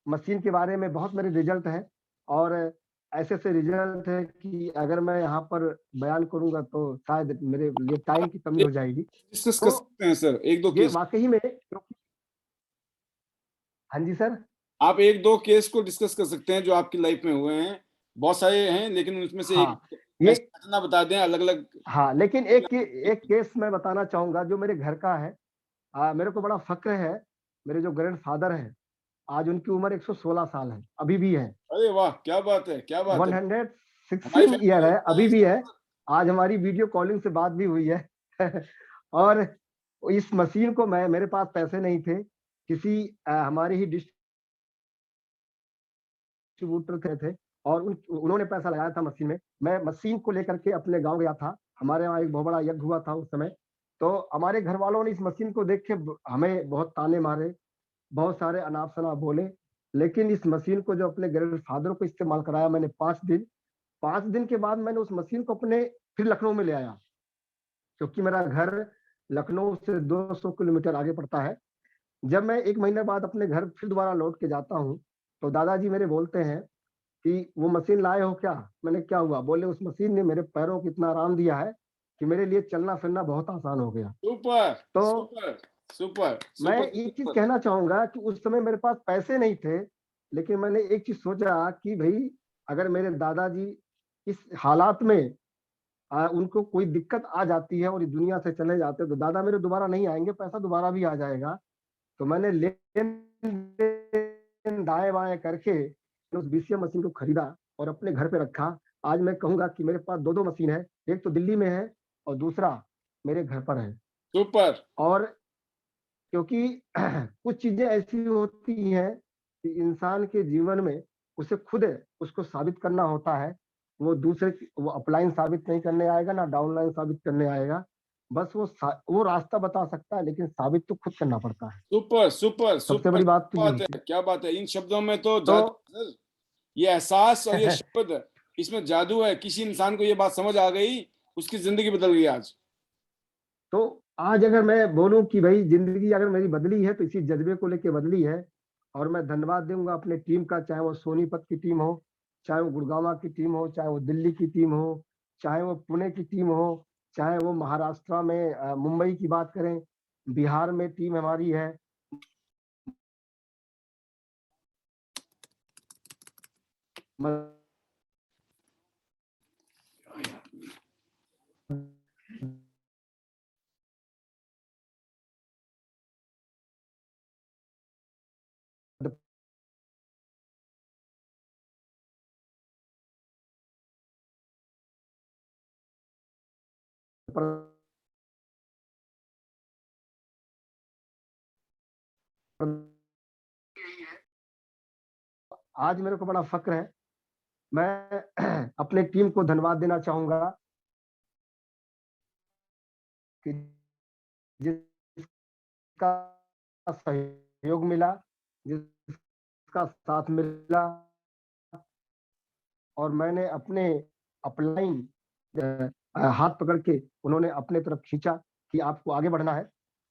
Speaker 8: मशीन के बारे में, बहुत मेरे रिजल्ट हैं और ऐसे ऐसे रिजल्ट है कि अगर मैं यहाँ पर बयान करूंगा तो शायद मेरे लिए टाइम की कमी हो जाएगी।
Speaker 1: डिस्कस कर
Speaker 8: तो
Speaker 1: सकते हैं सर, एक दो
Speaker 8: ये
Speaker 1: केस,
Speaker 8: वाकई में, हाँ जी सर,
Speaker 1: आप एक दो केस को डिस्कस कर सकते हैं जो आपकी लाइफ में हुए हैं, बहुत सारे हैं लेकिन उसमें से
Speaker 8: हाँ
Speaker 1: एक
Speaker 8: ये,
Speaker 1: ऐसी घटना बता दें अलग अलग।
Speaker 8: हाँ लेकिन एक केस मैं बताना चाहूंगा जो मेरे घर का है। मेरे को बड़ा फक्र है, मेरे जो ग्रैंडफादर हैं, आज उनकी उम्र 116 साल है, अभी भी है,
Speaker 1: अरे वाह, क्या बात है, क्या बात है,
Speaker 8: 116 ईयर है, अभी भी है। आज हमारी वीडियो कॉलिंग से बात भी हुई है और इस मशीन को मैं, मेरे पास पैसे नहीं थे, किसी हमारे ही डिस्ट्रीब्यूटर थे और उन्होंने पैसा लगाया था मशीन में। मैं मशीन को लेकर के अपने गांव गया था, हमारे वहाँ एक बहुत बड़ा यज्ञ हुआ था उस समय। तो हमारे घर वालों ने इस मशीन को देख के हमें बहुत ताने मारे, बहुत सारे अनाप शनाप बोले, लेकिन इस मशीन को जो अपने ग्रैंडफादर को इस्तेमाल कराया मैंने 5 दिन के बाद मैंने उस मशीन को अपने फिर लखनऊ में ले आया, क्योंकि मेरा घर लखनऊ से 200 किलोमीटर आगे पड़ता है। जब मैं 1 महीने बाद अपने घर फिर दोबारा लौट के जाता हूँ तो दादाजी मेरे बोलते हैं कि वो मशीन लाए हो क्या? मैंने क्या हुआ? बोले उस मशीन ने मेरे पैरों को इतना आराम दिया है कि मेरे लिए चलना फिरना बहुत आसान हो गया।
Speaker 1: सुपर,
Speaker 8: तो
Speaker 1: सुपर, सुपर,
Speaker 8: मैं
Speaker 1: सुपर,
Speaker 8: एक चीज
Speaker 1: सुपर।
Speaker 8: कहना चाहूंगा कि उस समय मेरे पास पैसे नहीं थे, लेकिन मैंने एक चीज सोचा कि भाई अगर मेरे दादाजी इस हालात में उनको कोई दिक्कत आ जाती है और इस दुनिया से चले जाते हैं तो दादा मेरे दोबारा नहीं आएंगे, पैसा दोबारा भी आ जाएगा। तो मैंने लेन दाएं बाएं करके उस बीसीएम मशीन को खरीदा और अपने घर पे रखा। आज मैं कहूंगा कि मेरे पास 2 मशीन है, एक तो दिल्ली में है और दूसरा मेरे घर पर है।
Speaker 1: सुपर।
Speaker 8: और क्योंकि कुछ चीजें ऐसी होती हैं कि इंसान के जीवन में उसे खुद उसको साबित करना होता है। वो अपलाइन साबित नहीं करने आएगा, ना डाउनलाइन साबित करने आएगा। बस वो रास्ता बता सकता है, लेकिन साबित तो खुद करना पड़ता है।
Speaker 1: सुपर सुपर
Speaker 8: सबसे
Speaker 1: सुपर,
Speaker 8: बड़ी बात तो ये
Speaker 1: बात है,
Speaker 8: होती
Speaker 1: क्या बात है। इन शब्दों में तो
Speaker 8: तो
Speaker 1: जादू है सर। ये एहसास और ये शब्द, इसमें जादू है। किसी इंसान को ये बात समझ आ गई, उसकी जिंदगी बदल गई आज।
Speaker 8: तो आज अगर मैं बोलूं कि भाई जिंदगी अगर मेरी बदली है तो इसी जज्बे को लेके बदली है। और मैं धन्यवाद दूंगा अपने टीम का, चाहे वो सोनीपत की टीम हो, चाहे वो गुड़गांव की टीम हो, चाहे वो दिल्ली की टीम हो, चाहे वो पुणे की टीम हो, चाहे वो महाराष्ट्र में मुंबई की बात करें, बिहार में टीम हमारी है। आज मेरे को बड़ा फक्र है। मैं अपने टीम को धन्यवाद देना चाहूंगा कि जिसका सहयोग मिला, जिसका साथ मिला, और मैंने अपने अपलाइन हाथ पकड़ के उन्होंने अपने तरफ खींचा कि आपको आगे बढ़ना है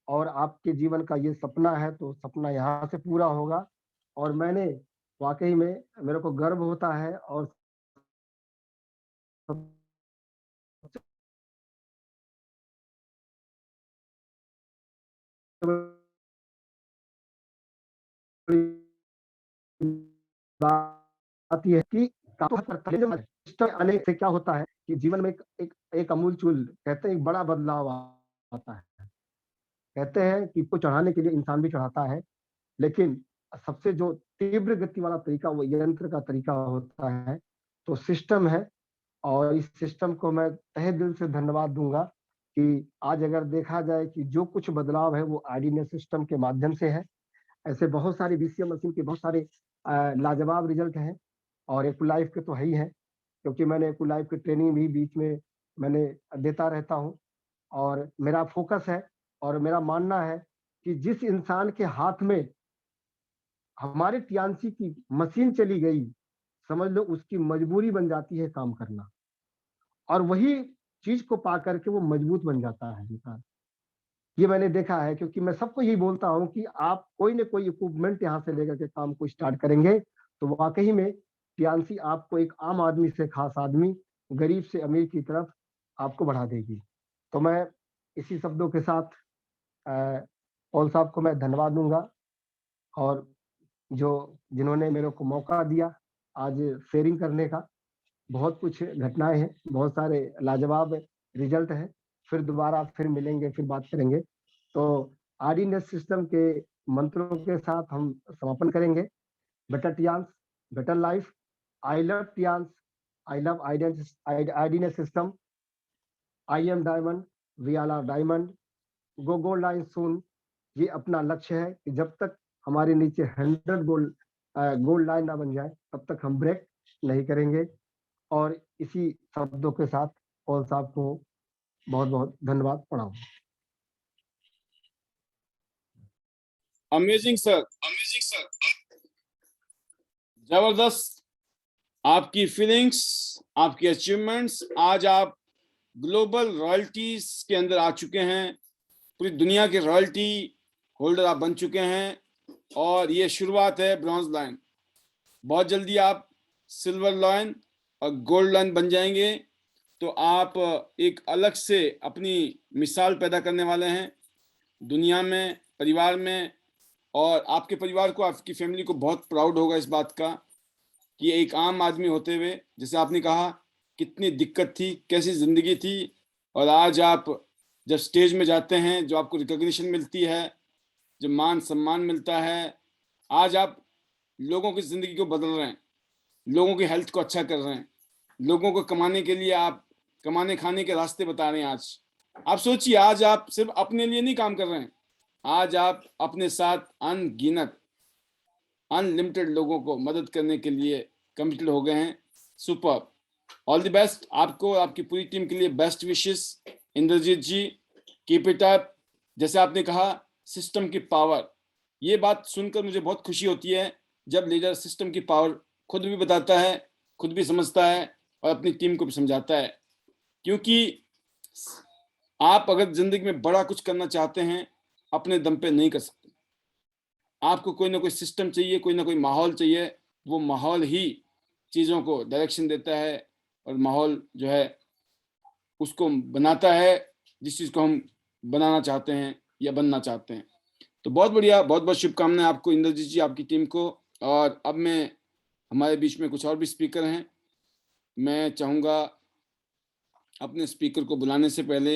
Speaker 8: और आपके जीवन का ये सपना है, तो सपना यहाँ से पूरा होगा। और मैंने वाकई में, मेरे को गर्व होता है। और बात यह है कि आने से क्या होता है कि जीवन में एक अमूलचूल, कहते हैं एक बड़ा बदलाव आता है। कहते हैं कि को चढ़ाने के लिए इंसान भी चढ़ाता है, लेकिन सबसे जो तीव्र गति वाला तरीका वो यंत्र का तरीका होता है। तो सिस्टम है, और इस सिस्टम को मैं तहे दिल से धन्यवाद दूंगा कि आज अगर देखा जाए कि जो कुछ बदलाव है वो आईडीनेस सिस्टम के माध्यम से है। ऐसे बहुत सारे बीसीएम मशीन के बहुत सारे लाजवाब रिजल्ट हैं, और एक्लाइफ के तो है ही है, क्योंकि मैंने एक्लाइफ की ट्रेनिंग भी बीच में मैंने देता रहता हूं। और मेरा फोकस है और मेरा मानना है कि जिस इंसान के हाथ में हमारे टियान्सी की मशीन चली गई, समझ लो उसकी मजबूरी बन जाती है काम करना, और वही चीज को पा करके वो मजबूत बन जाता है इंसान। ये मैंने देखा है, क्योंकि मैं सबको यही बोलता हूं कि आप कोई ना कोई इक्विपमेंट यहाँ से लेकर के काम को स्टार्ट करेंगे तो वाकई में टियान्सी आपको एक आम आदमी से खास आदमी, गरीब से अमीर की तरफ आपको बढ़ा देगी। तो मैं इसी शब्दों के साथ पॉल साहब को मैं धन्यवाद दूंगा, और जिन्होंने मेरे को मौका दिया आज शेयरिंग करने का। बहुत कुछ घटनाएं हैं, बहुत सारे लाजवाब रिजल्ट हैं। फिर दोबारा फिर मिलेंगे, फिर बात करेंगे। तो आईडीनेस सिस्टम के मंत्रों के साथ हम समापन करेंगे। Better Tiens, better life. I love Tiens, I love IDNS system. I am diamond, we all are diamond, go gold line soon. ये अपना लक्ष्य है कि जब तक हमारे नीचे 100 गोल्ड लाइन ना बन जाए तब तक हम ब्रेक नहीं करेंगे। और इसी शब्दों के साथ पॉल साहब को बहुत बहुत धन्यवाद। प्रणाम।
Speaker 1: अमेजिंग सर, अमेजिंग सर, जबरदस्त। आपकी फीलिंग्स, आपकी अचीवमेंट्स, आज आप ग्लोबल रॉयल्टीज के अंदर आ चुके हैं। पूरी दुनिया के रॉयल्टी होल्डर आप बन चुके हैं, और ये शुरुआत है ब्रॉन्ज लाइन। बहुत जल्दी आप सिल्वर लाइन और गोल्ड लाइन बन जाएंगे, तो आप एक अलग से अपनी मिसाल पैदा करने वाले हैं दुनिया में, परिवार में। और आपके परिवार को, आपकी फैमिली को बहुत प्राउड होगा इस बात का कि एक आम आदमी होते हुए, जैसे आपने कहा कितनी दिक्कत थी, कैसी जिंदगी थी, और आज आप जब स्टेज में जाते हैं, जो आपको रिकॉग्निशन मिलती है, जो मान सम्मान मिलता है, आज आप लोगों की जिंदगी को बदल रहे हैं, लोगों की हेल्थ को अच्छा कर रहे हैं, लोगों को कमाने के लिए आप कमाने खाने के रास्ते बता रहे हैं। आज आप सोचिए, आज आप सिर्फ अपने लिए नहीं काम कर रहे हैं, आज आप अपने साथ अनगिनत अनलिमिटेड लोगों को मदद करने के लिए कमिटेड हो गए हैं। सुपर, ऑल द बेस्ट आपको और आपकी पूरी टीम के लिए, best wishes Indrajeet ji, keep it up. जैसे आपने कहा सिस्टम की पावर, ये बात सुनकर मुझे बहुत खुशी होती है जब लीडर सिस्टम की पावर खुद भी बताता है, खुद भी समझता है और अपनी टीम को भी समझाता है। क्योंकि आप अगर जिंदगी में बड़ा कुछ करना चाहते हैं, अपने दम पे नहीं कर सकते। आपको कोई ना कोई सिस्टम चाहिए, कोई ना कोई माहौल चाहिए। वो माहौल ही चीज़ों को डायरेक्शन देता है और माहौल जो है उसको बनाता है जिस चीज़ को हम बनाना चाहते हैं या बनना चाहते हैं। तो बहुत बढ़िया, बहुत बहुत शुभकामनाएं आपको इंद्रजीत जी, आपकी टीम को। और अब मैं, हमारे बीच में कुछ और भी स्पीकर हैं, मैं चाहूँगा अपने स्पीकर को बुलाने से पहले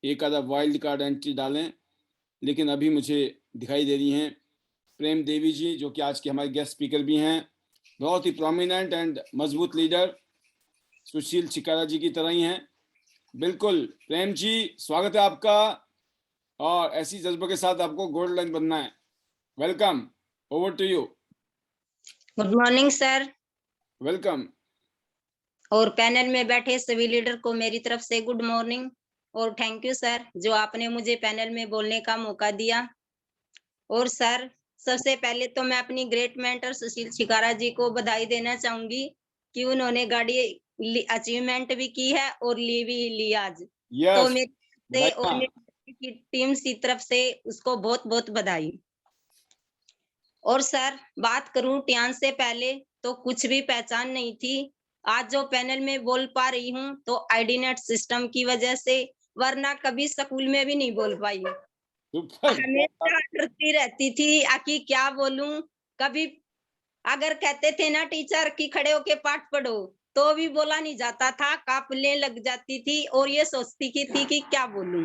Speaker 1: एक आधा वाइल्ड कार्ड एंट्री डालें। लेकिन अभी मुझे दिखाई दे रही हैं प्रेम देवी जी, जो कि आज के हमारे गेस्ट स्पीकर भी हैं, बहुत ही प्रोमिनेंट एंड मजबूत लीडर, सुशील छिकारा जी की तरह ही हैं। बिल्कुल प्रेम जी, स्वागत है आपका, और ऐसी जज्बे के साथ आपको गोल्ड लाइन बनना है। Welcome, over to you.
Speaker 9: Good morning sir,
Speaker 1: welcome.
Speaker 9: और पैनल में बैठे सभी लीडर को मेरी तरफ से गुड मॉर्निंग और थैंक यू सर, जो आपने मुझे पैनल में बोलने का मौका दिया। और सर, सबसे पहले तो मैं अपनी ग्रेट मेंटर सुशील छिकारा जी को बधाई देना चाहूंगी कि उन्होंने गाड़ी अचीवमेंट भी की है और ली भी ली आज। तो मेरे और मेरी टीम की तरफ से उसको बहुत बहुत बधाई। और सर, बात करूं टियान से पहले तो कुछ भी पहचान नहीं थी। आज जो पैनल में बोल पा रही हूं तो आईडीनेट सिस्टम की वजह से, वरना कभी स्कूल में भी नहीं बोल पाई। हमेशा डरती रहती थी आखिर क्या बोलूं। कभी अगर कहते थे ना टीचर की खड़े होके पाठ पढ़ो, तो भी बोला नहीं जाता था, कांपने लग जाती थी और ये सोचती थी कि क्या बोलूं।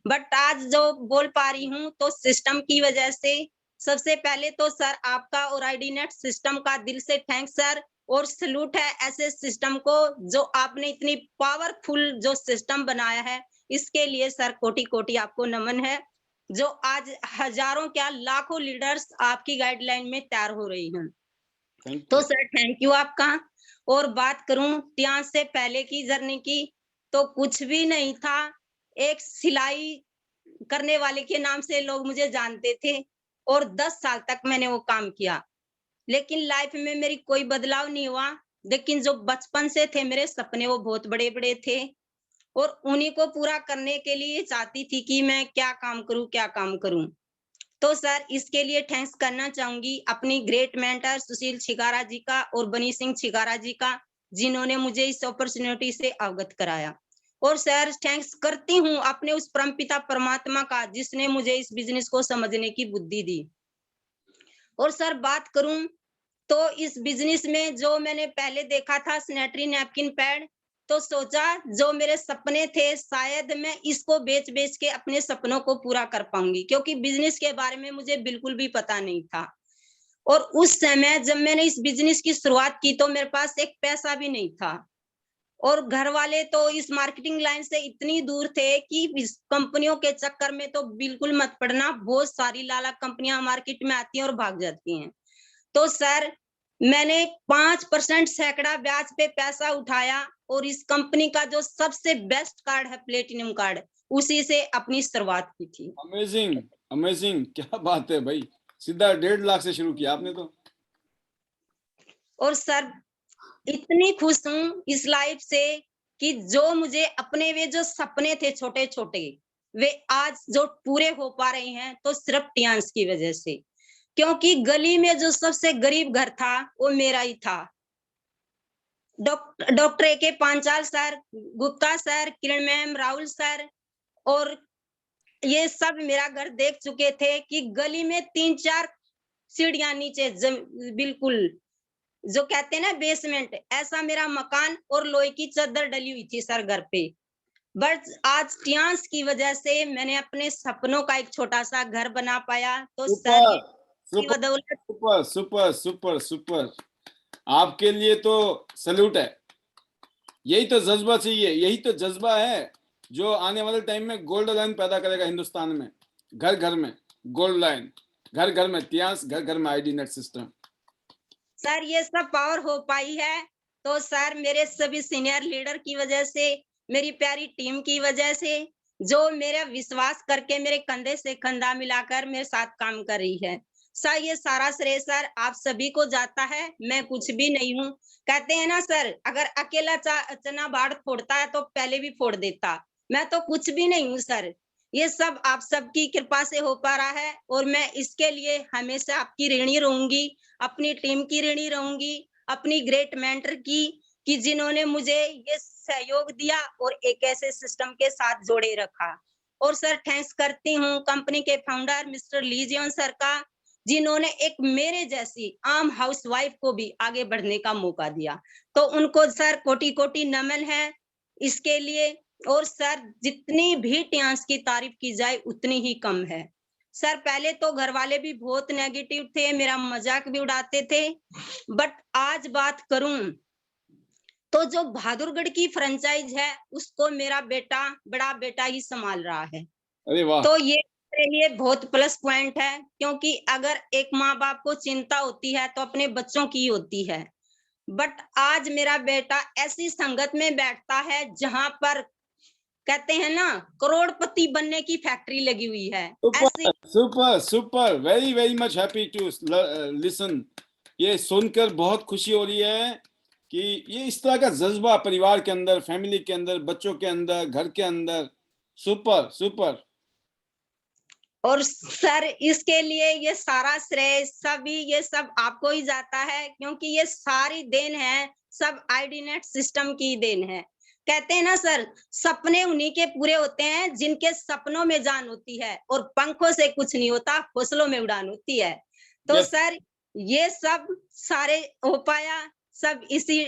Speaker 9: बट आज जो बोल पा रही हूं तो सिस्टम की वजह से। सबसे पहले तो सर आपका और आईडीनेट सिस्टम का दिल से थैंक्स सर, और सलूट है ऐसे सिस्टम को जो आपने इतनी पावरफुल जो सिस्टम बनाया है, इसके लिए सर कोटि कोटि आपको नमन है, जो आज हजारों क्या लाखों लीडर्स आपकी गाइडलाइन में तैयार हो रही हैं। तो सर थैंक यू आपका। और बात करूं टियान से पहले की जर्नी की, तो कुछ भी नहीं था, एक सिलाई करने वाले के नाम से लोग मुझे जानते थे और 10 साल तक मैंने वो काम किया। लेकिन लाइफ में मेरी कोई बदलाव नहीं हुआ। लेकिन जो बचपन से थे मेरे सपने, वो बहुत बड़े बड़े थे और उन्हीं को पूरा करने के लिए चाहती थी कि मैं क्या काम करूं। तो सर इसके लिए थैंक्स करना चाहूंगी अपनी ग्रेट मेंटर सुशील छिकारा जी का और बनी सिंह छिकारा जी का, जिन्होंने मुझे इस अपॉर्चुनिटी से अवगत कराया। और सर थैंक्स करती हूँ अपने उस परमपिता परमात्मा का, जिसने मुझे इस बिजनेस को समझने की बुद्धि दी। और सर बात करूं तो इस बिजनेस में जो मैंने पहले देखा था सैनिटरी नैपकिन पैड, तो सोचा जो मेरे सपने थे शायद मैं इसको बेच बेच के अपने सपनों को पूरा कर पाऊंगी, क्योंकि बिजनेस के बारे में मुझे बिल्कुल भी पता नहीं था। और उस समय जब मैंने इस बिजनेस की शुरुआत की तो मेरे पास एक पैसा भी नहीं था, और घर वाले तो इस मार्केटिंग लाइन से इतनी दूर थे कि इस कंपनियों के चक्कर में तो बिल्कुल मत पड़ना, बहुत सारी लाला कंपनियां मार्केट में आती हैं और भाग जाती हैं। तो सर मैंने 5% सैकड़ा ब्याज पे पैसा उठाया और इस कंपनी का जो सबसे बेस्ट कार्ड है प्लेटिनम कार्ड, उसी से अपनी शुरुआत की थी।
Speaker 1: अमेजिंग अमेजिंग, क्या बात है भाई, सीधा 1.5 लाख से शुरू किया आपने तो।
Speaker 9: और सर इतनी खुश हूँ इस लाइफ से कि जो मुझे अपने वे जो सपने थे छोटे छोटे, वे आज जो पूरे हो पा रहे हैं तो सिर्फ टियान्स की वजह से। क्योंकि गली में जो सबसे गरीब घर था वो मेरा ही था। Doctor AK Panchal sir, Gupta sir, Kiran ma'am, Rahul sir और ये सब मेरा घर देख चुके थे कि गली में 3-4 सीढ़ियां नीचे बिल्कुल जो कहते हैं ना बेसमेंट, ऐसा मेरा मकान और लोहे की चादर डली हुई थी सर घर पे। बट आज टियान्स की वजह से मैंने अपने सपनों का एक छोटा सा घर बना पाया। तो सर की बदौलत
Speaker 1: सुपर सुपर सुपर सुपर, आपके लिए तो सैल्यूट है। यही तो जज्बा चाहिए, यही तो जज्बा है जो आने वाले टाइम में गोल्ड लाइन पैदा करेगा हिंदुस्तान में। घर घर में गोल्ड लाइन, घर घर में इतिहास, घर घर में आईडी नेट सिस्टम।
Speaker 9: सर ये सब पावर हो पाई है तो सर मेरे सभी सीनियर लीडर की वजह से, मेरी प्यारी टीम की वजह से, जो मेरा विश्वास करके मेरे कंधे से कंधा मिलाकर मेरे साथ काम कर रही है। सर ये सारा श्रेय सर आप सभी को जाता है, मैं कुछ भी नहीं हूँ। कहते हैं ना सर, अगर अकेला चना बाढ़ फोड़ता है तो पहले भी फोड़ देता, मैं तो कुछ भी नहीं हूँ सर। ये सब आप सबकी कृपा से हो पा रहा है और मैं इसके लिए हमेशा आपकी ऋणी रहूंगी, अपनी टीम की ऋणी रहूंगी, अपनी ग्रेट मेंटर की, कि जिन्होंने मुझे ये सहयोग दिया और एक ऐसे सिस्टम के साथ जोड़े रखा। और सर थैंक्स करती हूँ कंपनी के फाउंडर मिस्टर ली जियोन सर का, जिन्होंने एक मेरे जैसी आम हाउसवाइफ को भी आगे बढ़ने का मौका दिया। तो उनको सर कोटि कोटि नमन है इसके लिए। और सर जितनी भी टियांस की तारीफ की जाए उतनी ही कम है। सर पहले तो घर वाले भी बहुत नेगेटिव थे, मेरा मजाक भी उड़ाते थे, बट आज बात करूं तो जो बहादुरगढ़ की फ्रेंचाइज है उसको मेरा बेटा, बड़ा बेटा ही संभाल रहा है।
Speaker 1: अरे वाह।
Speaker 9: तो ये मेरे लिए बहुत प्लस पॉइंट है, क्योंकि अगर एक माँ बाप को चिंता होती है तो अपने बच्चों की होती है। बट आज मेरा बेटा ऐसी संगत में बैठता है जहां पर कहते हैं ना करोड़पति बनने की फैक्ट्री लगी हुई है।
Speaker 1: Super super super, very very much happy to listen. ये सुनकर बहुत खुशी हो रही है कि ये इस तरह का जज्बा परिवार के अंदर, फैमिली के अंदर, बच्चों के अंदर, घर के अंदर। Super super.
Speaker 9: और सर इसके लिए ये सारा श्रेय सभी ये सब आपको ही जाता है, क्योंकि ये सारी देन है सब आईडी नेट सिस्टम की देन है। कहते हैं ना सर, सपने उन्हीं के पूरे होते हैं जिनके सपनों में जान होती है, और पंखों से कुछ नहीं होता, हौसलों में उड़ान होती है। तो सर ये सब सारे हो पाया सब इसी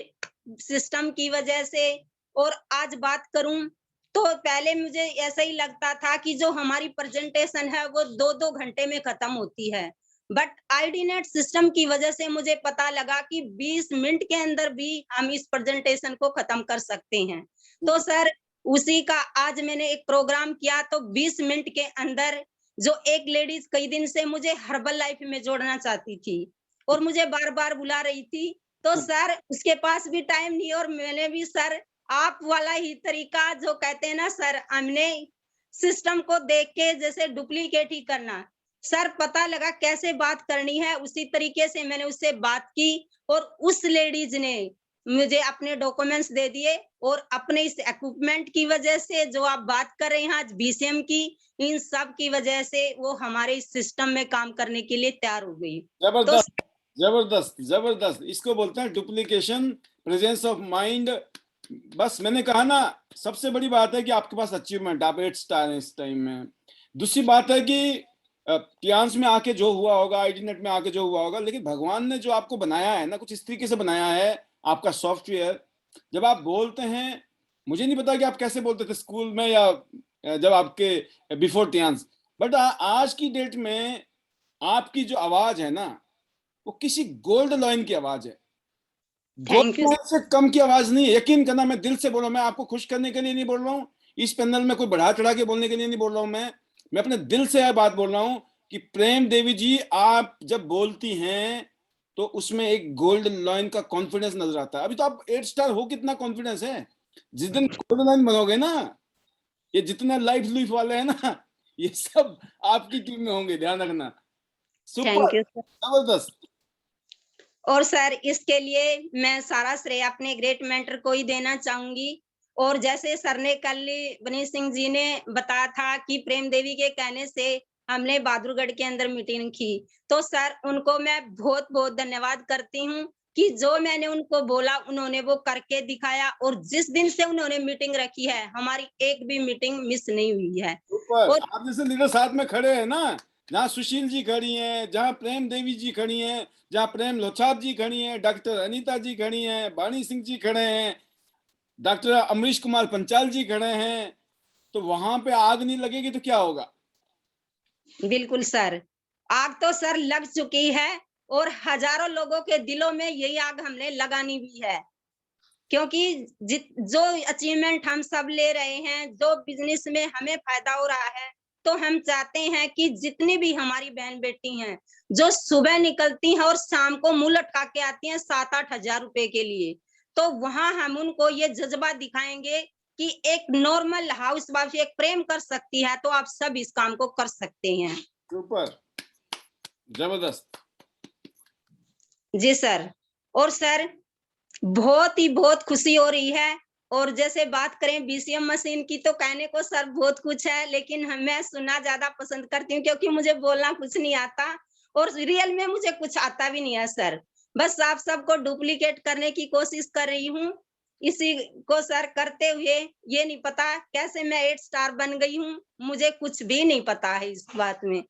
Speaker 9: सिस्टम की वजह से। और आज बात करूं तो पहले मुझे ऐसा ही लगता था कि जो हमारी प्रेजेंटेशन है वो 2-2 घंटे में खत्म होती है, बट आईडी नेट सिस्टम की वजह से मुझे पता लगा कि 20 मिनट के अंदर भी हम इस प्रेजेंटेशन को खत्म कर सकते हैं। तो सर उसी का आज मैंने एक प्रोग्राम किया, तो 20 मिनट के अंदर जो एक लेडीज कई दिन से मुझे हर्बल लाइफ में जोड़ना चाहती थी और मुझे बार बार बुला रही थी, तो सर उसके पास भी टाइम नहीं, और मैंने भी सर आप वाला ही तरीका जो कहते हैं ना सर, हमने सिस्टम को देख के जैसे डुप्लीकेट ही करना, सर पता लगा कैसे बात करनी है, उसी तरीके से मैंने उससे बात की और उस लेडीज ने मुझे अपने डॉक्यूमेंट्स दे दिए। और अपने इस इक्विपमेंट की वजह से जो आप बात कर रहे हैं आज बीसीएम की, इन सब की वजह से वो हमारे इस सिस्टम में काम करने के लिए तैयार हो गई।
Speaker 1: जबरदस्त जबरदस्त जबरदस्त, इसको बोलते हैं डुप्लीकेशन, प्रेजेंस ऑफ माइंड। बस मैंने कहा ना, सबसे बड़ी बात है कि आपके पास अचीवमेंट, आप 8 स्टार हैं इस टाइम में। दूसरी बात है कि टियांस में आके जो हुआ होगा, आईडी नेट में आके जो हुआ होगा, लेकिन भगवान ने जो आपको बनाया है ना, कुछ इस तरीके से बनाया है आपका सॉफ्टवेयर। जब आप बोलते हैं, मुझे नहीं पता कि आप कैसे बोलते थे स्कूल में या जब आपके बिफोर टियांस, बट आज की डेट में आपकी जो आवाज है ना, वो किसी गोल्ड लाइन की आवाज है, गोल्ड लाइन से कम की आवाज नहीं है। यकीन करना, मैं दिल से बोल रहा हूँ, मैं आपको खुश करने के लिए नहीं बोल रहा हूँ, इस पैनल में कोई बढ़ा चढ़ा के बोलने के लिए नहीं बोल रहा हूँ, मैं अपने दिल से यह बात बोल रहा हूँ कि प्रेम देवी जी आप जब बोलती हैं तो उसमें एक गोल्ड लाइन का कॉन्फिडेंस नजर आता है। अभी तो आप 8 स्टार हो, कितना कॉन्फिडेंस है। जिस दिन गोल्ड लाइन बनोगे ना, ये जितने लाइफ लूफ वाले हैं ना, ये सब आपकी टीम में होंगे, ध्यान रखना। सुपर, जबरदस्त।
Speaker 9: और सर इसके लिए मैं सारा श्रेय अपने ग्रेट मेंटर को ही देना चाहूंगी। और जैसे सर ने कल बनी सिंह जी ने बताया था कि प्रेम देवी के कहने से हमने बहादुरगढ़ के अंदर मीटिंग की, तो सर उनको मैं बहुत बहुत धन्यवाद करती हूँ कि जो मैंने उनको बोला उन्होंने वो करके दिखाया, और जिस दिन से उन्होंने मीटिंग रखी है हमारी एक भी मीटिंग मिस नहीं हुई है।
Speaker 1: और आप जैसे लीडर साथ में खड़े हैं ना, जहाँ सुशील जी खड़ी हैं, जहाँ प्रेम देवी जी खड़ी हैं, जहाँ प्रेम लोछाप जी खड़ी हैं, डॉक्टर अनीता जी खड़ी हैं, बाणी सिंह जी खड़े हैं, डॉक्टर अमरीश कुमार पंचाल जी खड़े हैं, तो वहां पे आग नहीं लगेगी तो क्या होगा।
Speaker 9: बिल्कुल सर, आग तो सर लग चुकी है और हजारों लोगों के दिलों में यही आग हमने लगानी भी है, क्योंकि जो अचीवमेंट हम सब ले रहे हैं, जो बिजनेस में हमें फायदा हो रहा है, तो हम चाहते हैं कि जितनी भी हमारी बहन बेटी हैं जो सुबह निकलती हैं और शाम को मुंह लटका के आती हैं 7-8 हजार रुपए के लिए, तो वहां हम उनको ये जज्बा दिखाएंगे कि एक नॉर्मल हाउस वाइफ एक प्रेम कर सकती है, तो आप सब इस काम को कर सकते हैं।
Speaker 1: सुपर, जबरदस्त।
Speaker 9: जी सर। और सर बहुत खुशी हो रही है। और जैसे बात करें बीसीएम मशीन की तो कहने को सर बहुत कुछ है, लेकिन मैं सुनना ज्यादा पसंद करती हूँ क्योंकि मुझे बोलना कुछ नहीं आता और रियल में मुझे कुछ आता भी नहीं है सर। बस आप सबको डुप्लीकेट करने की कोशिश कर रही हूँ। इसी को सर करते हुए ये नहीं पता कैसे मैं 8 स्टार बन गई हूँ, मुझे कुछ भी नहीं पता है इस बात में।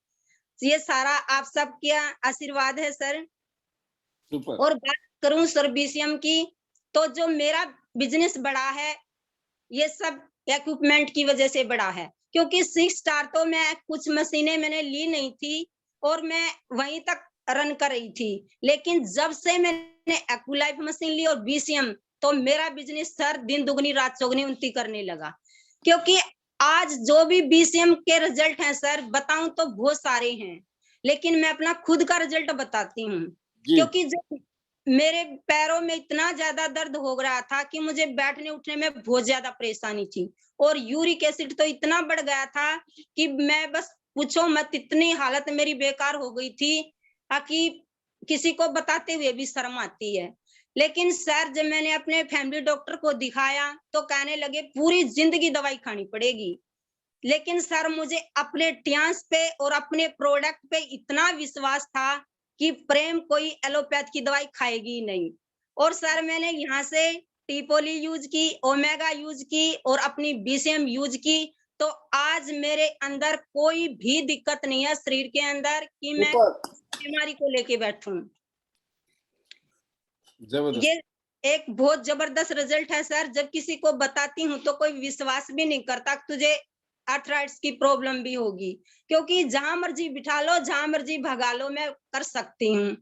Speaker 9: ये सारा आप सबका आशीर्वाद है सर।
Speaker 1: सुपर।
Speaker 9: और बात करूं सर बीसीएम की, तो जो मेरा बिजनेस बढ़ा है ये सब इक्विपमेंट की वजह से बढ़ा है, क्योंकि 6 स्टार तो मैं कुछ मशीनें मैंने ली नहीं थी और मैं वहीं तक रन कर रही थी, लेकिन जब से मैंने एक्वालाइफ मशीन ली और बीसीएम, तो मेरा बिजनेस सर दिन दुगनी रात चौगनी उन्नति करने लगा। क्योंकि आज जो भी बीसीएम के रिजल्ट हैं सर, बताऊं तो बहुत सारे हैं, लेकिन मैं अपना खुद का रिजल्ट बताती हूँ। क्योंकि जब मेरे पैरों में इतना ज्यादा दर्द हो रहा था कि मुझे बैठने उठने में बहुत ज्यादा परेशानी थी और यूरिक एसिड तो इतना बढ़ गया था कि मैं बस पूछो मत, इतनी हालत मेरी बेकार हो गई थी कि किसी को बताते हुए भी शर्म आती है। लेकिन सर जब मैंने अपने फैमिली डॉक्टर को दिखाया तो कहने लगे पूरी जिंदगी दवाई खानी पड़ेगी। लेकिन सर मुझे अपने टियांस पे और अपने प्रोडक्ट पे इतना विश्वास था कि प्रेम कोई एलोपैथ की दवाई खाएगी नहीं। और सर मैंने यहाँ से टीपोली यूज की, ओमेगा यूज की और अपनी बीसीएम यूज की, तो आज मेरे अंदर कोई भी दिक्कत नहीं है शरीर के अंदर कि मैं बीमारी को लेके बैठूं। ये एक बहुत जबरदस्त रिजल्ट है सर। जब किसी को बताती हूँ तो कोई विश्वास भी नहीं करता, तुझे आर्थराइटिस की प्रॉब्लम भी होगी, क्योंकि जहां मर्जी बिठा लो, जहां मर्जी भगा लो, मैं कर सकती हूँ।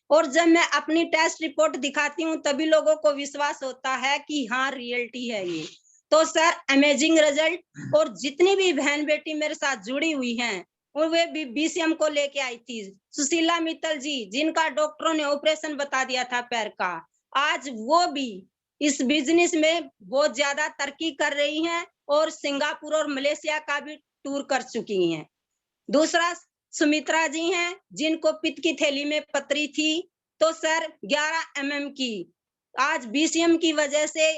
Speaker 9: और जब मैं अपनी टेस्ट रिपोर्ट दिखाती हूँ तभी लोगों को विश्वास होता है कि हाँ रियलिटी है ये। तो सर अमेजिंग रिजल्ट। और जितनी भी बहन बेटी मेरे साथ जुड़ी हुई हैं और वे भी बीसीएम को लेके आई थी, सुशीला मित्तल जी जिनका डॉक्टरों ने ऑपरेशन बता दिया था पैर का, आज वो भी इस बिजनेस में बहुत ज्यादा तरक्की कर रही हैं और सिंगापुर और मलेशिया का भी टूर कर चुकी हैं। दूसरा सुमित्रा जी हैं जिनको पित्त की थैली में पथरी थी, तो सर 11 mm की, आज बीसीएम की वजह से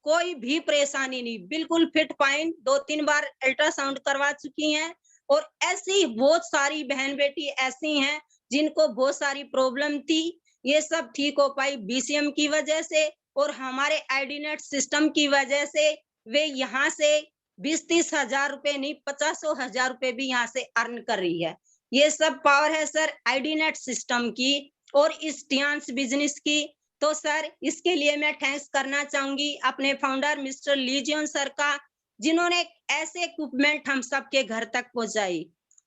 Speaker 9: कोई भी परेशानी नहीं, बिल्कुल फिट फाइन, 2-3 बार अल्ट्रासाउंड करवा चुकी हैं। और ऐसी बहुत सारी बहन बेटी ऐसी हैं जिनको बहुत सारी प्रॉब्लम थी, ये सब ठीक हो पाई बीसीएम की वजह से और हमारे आईडीनेट सिस्टम की वजह से। वे यहाँ से 20-30 हजार रुपए नहीं, 50 हजार रुपए भी यहाँ से अर्न कर रही है। ये सब पावर है सर आईडीनेट सिस्टम की और इस टियांस बिजनेस की। तो सर इसके लिए मैं थैंक्स करना चाहूंगी अपने फाउंडर मिस्टर लीजियन सर का, जिन्होंने ऐसे इक्विपमेंट हम सबके घर तक पहुंचाई।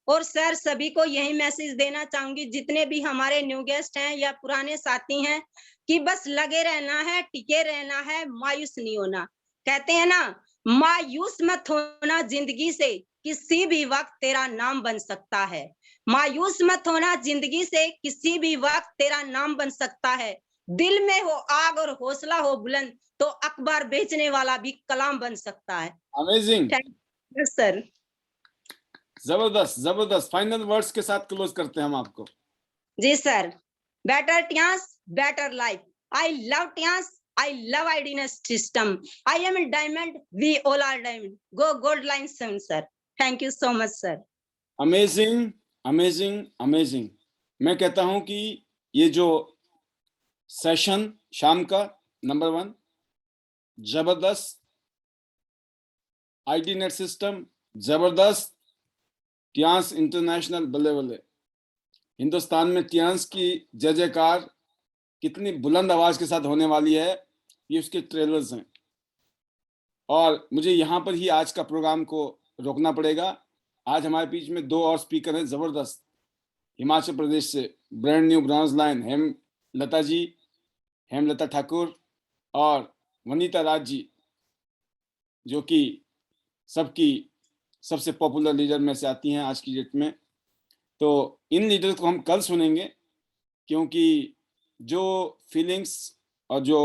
Speaker 9: और सर सभी को यही मैसेज देना चाहूंगी, जितने भी हमारे न्यू गेस्ट हैं या पुराने साथी हैं, कि बस लगे रहना है, टिके रहना है, मायूस नहीं होना। कहते हैं ना, मायूस मत होना जिंदगी से, किसी भी वक्त तेरा नाम बन सकता है। मायूस मत होना जिंदगी से, किसी भी वक्त तेरा नाम बन सकता है। दिल में हो आग और हौसला हो बुलंद, तो अखबार बेचने वाला भी कलाम बन सकता है।
Speaker 1: अमेजिंग
Speaker 9: सर,
Speaker 1: जबरदस्त जबरदस्त। फाइनल वर्ड्स के साथ क्लोज करते हैं हम आपको।
Speaker 9: जी sir. Better Tiens, better life. I love Tiens, I love IDNS system. I am a diamond. We all are diamond. Go gold line 7 sir. Thank you so much sir.
Speaker 1: Amazing amazing amazing. मैं कहता हूं कि ये जो सेशन शाम का नंबर 1 जबरदस्त, आईडीनेट सिस्टम जबरदस्त, टियांस इंटरनेशनल बल्ले बल्ले। हिंदुस्तान में टियांस की जय जयकार कितनी बुलंद आवाज के साथ होने वाली है, ये उसके ट्रेलर्स हैं। और मुझे यहाँ पर ही आज का प्रोग्राम को रोकना पड़ेगा। आज हमारे बीच में 2 और स्पीकर हैं जबरदस्त, हिमाचल प्रदेश से brand new bronze lion Hemlata Thakur और वनीता राज जी, जो कि सबकी सबसे पॉपुलर लीडर में से आती हैं आज की डेट में। तो इन लीडर को हम कल सुनेंगे, क्योंकि जो फीलिंग्स और जो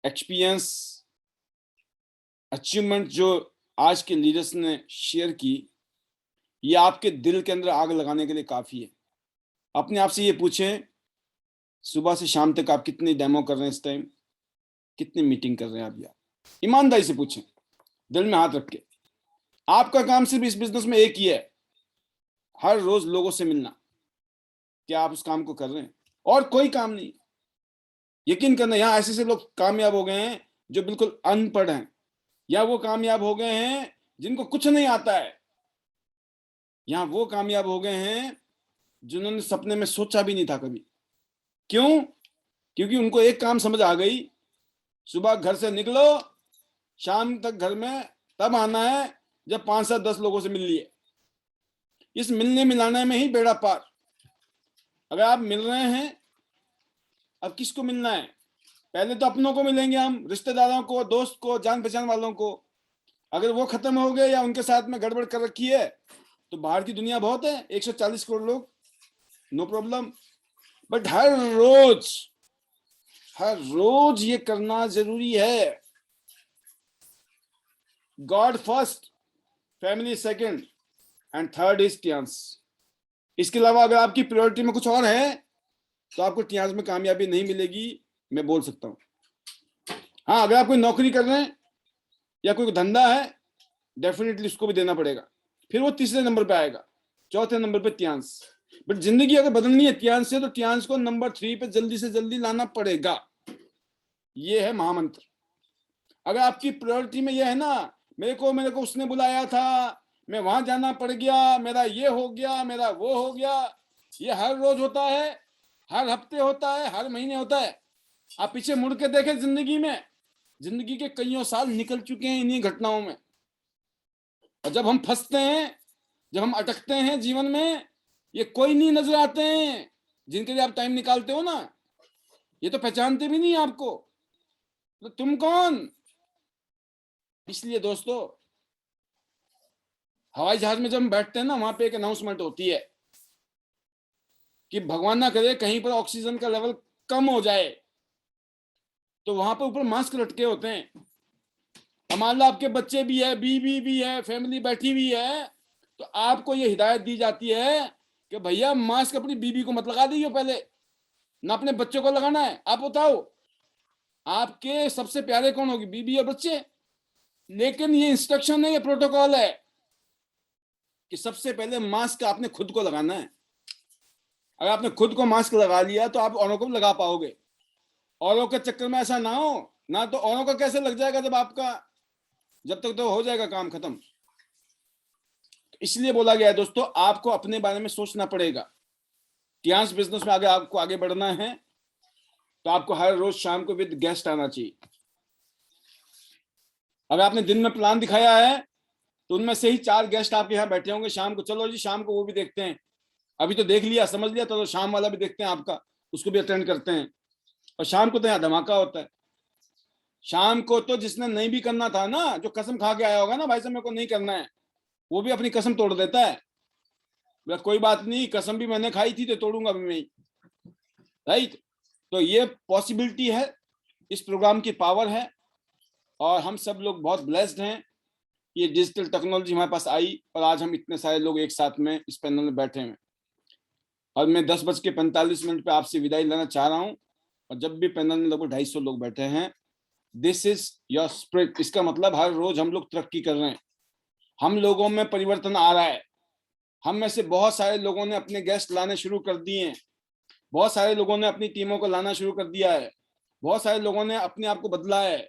Speaker 1: एक्सपीरियंस अचीवमेंट जो आज के लीडर्स ने शेयर की, ये आपके दिल के अंदर आग लगाने के लिए काफी है। अपने आप से ये पूछें, सुबह से शाम तक आप कितनी डेमो कर रहे हैं, इस टाइम कितनी मीटिंग कर रहे हैं आप, यार ईमानदारी से पूछें, दिल में हाथ रख के। आपका काम सिर्फ इस बिजनेस में एक ही है, हर रोज लोगों से मिलना। क्या आप उस काम को कर रहे हैं? और कोई काम नहीं। यकीन करना, यहाँ ऐसे लोग कामयाब हो गए हैं जो बिल्कुल अनपढ़ हैं, या वो कामयाब हो गए हैं जिनको कुछ नहीं आता है। यहाँ वो कामयाब हो गए हैं जिन्होंने सपने में सोचा भी नहीं था कभी। क्यों? क्योंकि उनको एक काम समझ आ गई, सुबह घर से निकलो, शाम तक घर में तब आना है जब 5 से 10 लोगों से मिल लिए। इस मिलने मिलाने में ही बेड़ा पार। अगर आप मिल रहे हैं, अब किसको मिलना है? पहले तो अपनों को मिलेंगे हम, रिश्तेदारों को, दोस्त को, जान पहचान वालों को। अगर वो खत्म हो गए या उनके साथ में गड़बड़ कर रखी है तो बाहर की दुनिया बहुत है, 140 करोड़ लोग, नो प्रॉब्लम। बट हर रोज ये करना जरूरी है। God first, family second and third is Tiens. इसके अलावा अगर आपकी प्रायोरिटी में कुछ और है तो आपको टियांस में कामयाबी नहीं मिलेगी, मैं बोल सकता हूँ। हाँ, अगर आप कोई नौकरी कर रहे हैं या कोई धंधा है, डेफिनेटली उसको भी देना पड़ेगा, फिर वो तीसरे नंबर पे आएगा, चौथे नंबर पे टियांस। बट जिंदगी अगर बदलनी है टियांस से, तो टियांस को नंबर 3 पे जल्दी से जल्दी लाना पड़ेगा। ये है महामंत्र। अगर आपकी प्रायोरिटी में ये है ना, मेरे को उसने बुलाया था, मैं वहां जाना पड़ गया, मेरा ये हो गया, मेरा वो हो गया, ये हर रोज होता है, हर हफ्ते होता है, हर महीने होता है। आप पीछे मुड़ के देखें, जिंदगी के कईयों साल निकल चुके हैं इन्हीं घटनाओं में। और जब हम फंसते हैं, जब हम अटकते हैं जीवन में, ये कोई नहीं नजर आते हैं जिनके लिए आप टाइम निकालते हो ना, ये तो पहचानते भी नहीं आपको, तो तुम कौन? इसलिए दोस्तों, हवाई जहाज में जब हम बैठते हैं ना, वहां पे एक अनाउंसमेंट होती है कि भगवान ना करे कहीं पर ऑक्सीजन का लेवल कम हो जाए, तो वहां पर ऊपर मास्क लटके होते हैं। मान लो आपके बच्चे भी है, बीवी भी है, फैमिली बैठी हुई है, तो आपको ये हिदायत दी जाती है कि भैया मास्क अपनी बीवी को मत लगा दीजिए, पहले ना अपने बच्चों को लगाना है। आप बताओ, आपके सबसे प्यारे कौन होगी? बीवी और बच्चे। लेकिन ये इंस्ट्रक्शन है, ये प्रोटोकॉल है कि सबसे पहले मास्क आपने खुद को लगाना है। अगर आपने खुद को मास्क लगा लिया तो आप औरों को भी लगा पाओगे। औरों के चक्कर में ऐसा ना हो ना, तो औरों का कैसे लग जाएगा जब तक तो हो जाएगा काम खत्म। तो इसलिए बोला गया है दोस्तों, आपको अपने बारे में सोचना पड़ेगा। टियांस बिजनेस में अगर आपको आगे बढ़ना है तो आपको हर रोज शाम को विद गेस्ट आना चाहिए। अगर आपने दिन में प्लान दिखाया है तो उनमें से ही 4 गेस्ट आपके यहाँ बैठे होंगे शाम को। चलो जी, शाम को वो भी देखते हैं, अभी तो देख लिया, समझ लिया, तो शाम वाला भी देखते हैं आपका, उसको भी अटेंड करते हैं। और शाम को तो यहाँ धमाका होता है। शाम को तो जिसने नहीं भी करना था ना, जो कसम खा के आया होगा ना, भाई साहब मेरे को नहीं करना है, वो भी अपनी कसम तोड़ देता है। बोला कोई बात नहीं, कसम भी मैंने खाई थी तो तोड़ूंगा भी मैं, राइट। तो ये पॉसिबिलिटी है, इस प्रोग्राम की पावर है, और हम सब लोग बहुत ब्लेस्ड हैं। ये डिजिटल टेक्नोलॉजी हमारे पास आई और आज हम इतने सारे लोग एक साथ में इस पैनल में बैठे हैं। और मैं 10:45 पे आपसे विदाई लेना चाह रहा हूँ। और जब भी पैनल में लगभग 250 लोग बैठे हैं, दिस इज योर स्पिरिट। इसका मतलब हर रोज हम लोग तरक्की कर रहे हैं, हम लोगों में परिवर्तन आ रहा है। हम में से बहुत सारे लोगों ने अपने गेस्ट लाने शुरू कर दिए हैं, बहुत सारे लोगों ने अपनी टीमों को लाना शुरू कर दिया है, बहुत सारे लोगों ने अपने आप को बदला है,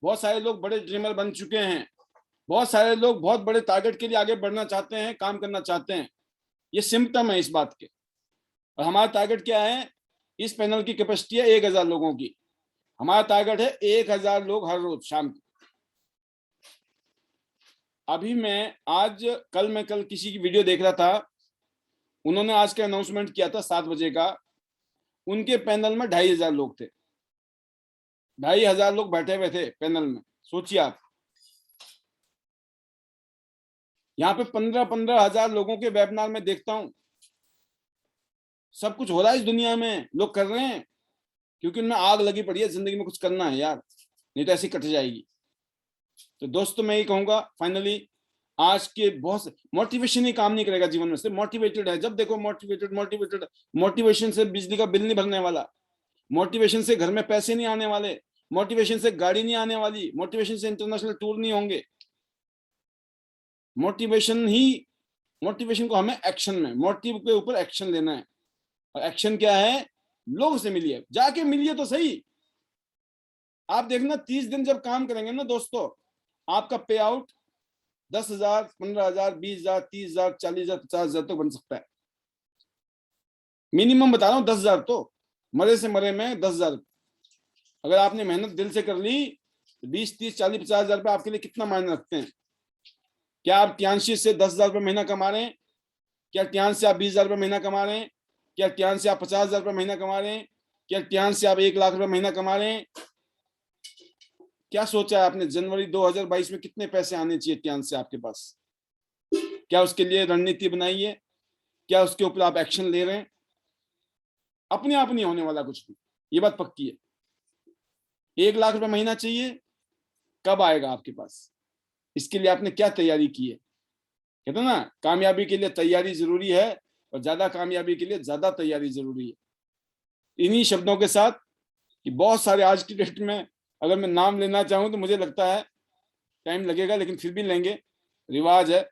Speaker 1: बहुत सारे लोग बड़े ड्रीमर बन चुके हैं, बहुत सारे लोग बहुत बड़े टारगेट के लिए आगे बढ़ना चाहते हैं, काम करना चाहते हैं। ये सिम्टम है इस बात के। और हमारा टारगेट क्या है? इस पैनल की कैपेसिटी है 1000 लोगों की। हमारा टारगेट है 1000 लोग हर रोज शाम को। अभी मैं कल किसी की वीडियो देख रहा था, उन्होंने आज का अनाउंसमेंट किया था 7 बजे का, उनके पैनल में 2500 लोग थे, 2500 लोग बैठे हुए थे पैनल में। सोचिए आप, यहाँ पे 15-15 हजार लोगों के वेबिनार में देखता हूं। सब कुछ हो रहा है इस दुनिया में, लोग कर रहे हैं क्योंकि उनमें आग लगी पड़ी है, जिंदगी में कुछ करना है यार, नहीं तो ऐसी कट जाएगी। तो दोस्तों मैं ये कहूंगा फाइनली, आज के बहुत मोटिवेशन ही काम नहीं करेगा जीवन में। से मोटिवेटेड है, जब देखो मोटिवेटेड मोटिवेटेड। मोटिवेशन से बिजली का बिल नहीं भरने वाला, मोटिवेशन से घर में पैसे नहीं आने वाले, मोटिवेशन से गाड़ी नहीं आने वाली, मोटिवेशन से इंटरनेशनल टूर नहीं होंगे। मोटिवेशन को हमें एक्शन में, मोटिव के ऊपर एक्शन लेना है। और एक्शन क्या है? लोगों से मिलिए, जाके मिलिए तो सही। आप देखना 30 दिन जब काम करेंगे ना दोस्तों, आपका पे आउट 10,000, 15,000, 20,000, 30,000, 40,000, 50,000 तक बन सकता है। मिनिमम बता रहा हूं 10,000, तो मरे से मरे में 10,000। अगर आपने मेहनत दिल से कर ली, 20, 30, 40, 50,000 रुपए आपके लिए कितना मायने रखते हैं? क्या आप ट्यांशी से 10,000 रुपये महीना कमा रहे हैं? क्या ट्यान से आप 20,000 रुपये महीना कमा रहे हैं? क्या ट्यान से आप 50,000 रुपये महीना कमा रहे हैं? क्या ट्यान से आप 1 लाख रुपए महीना कमा रहे हैं? क्या सोचा है आपने जनवरी 2022 में कितने पैसे आने चाहिए ट्यान से आपके पास? क्या उसके लिए रणनीति बनाई है? क्या उसके ऊपर आप एक्शन ले रहे हैं? अपने आप नहीं होने वाला कुछ भी, ये बात पक्की है। 1 लाख रुपए महीना चाहिए, कब आएगा आपके पास? इसके लिए आपने क्या तैयारी की है? कहते हैं ना, कामयाबी के लिए तैयारी जरूरी है और ज्यादा कामयाबी के लिए ज्यादा तैयारी जरूरी है। इन्हीं शब्दों के साथ कि बहुत सारे आज की डेट में अगर मैं नाम लेना चाहूं तो मुझे लगता है टाइम लगेगा, लेकिन फिर भी लेंगे, रिवाज है।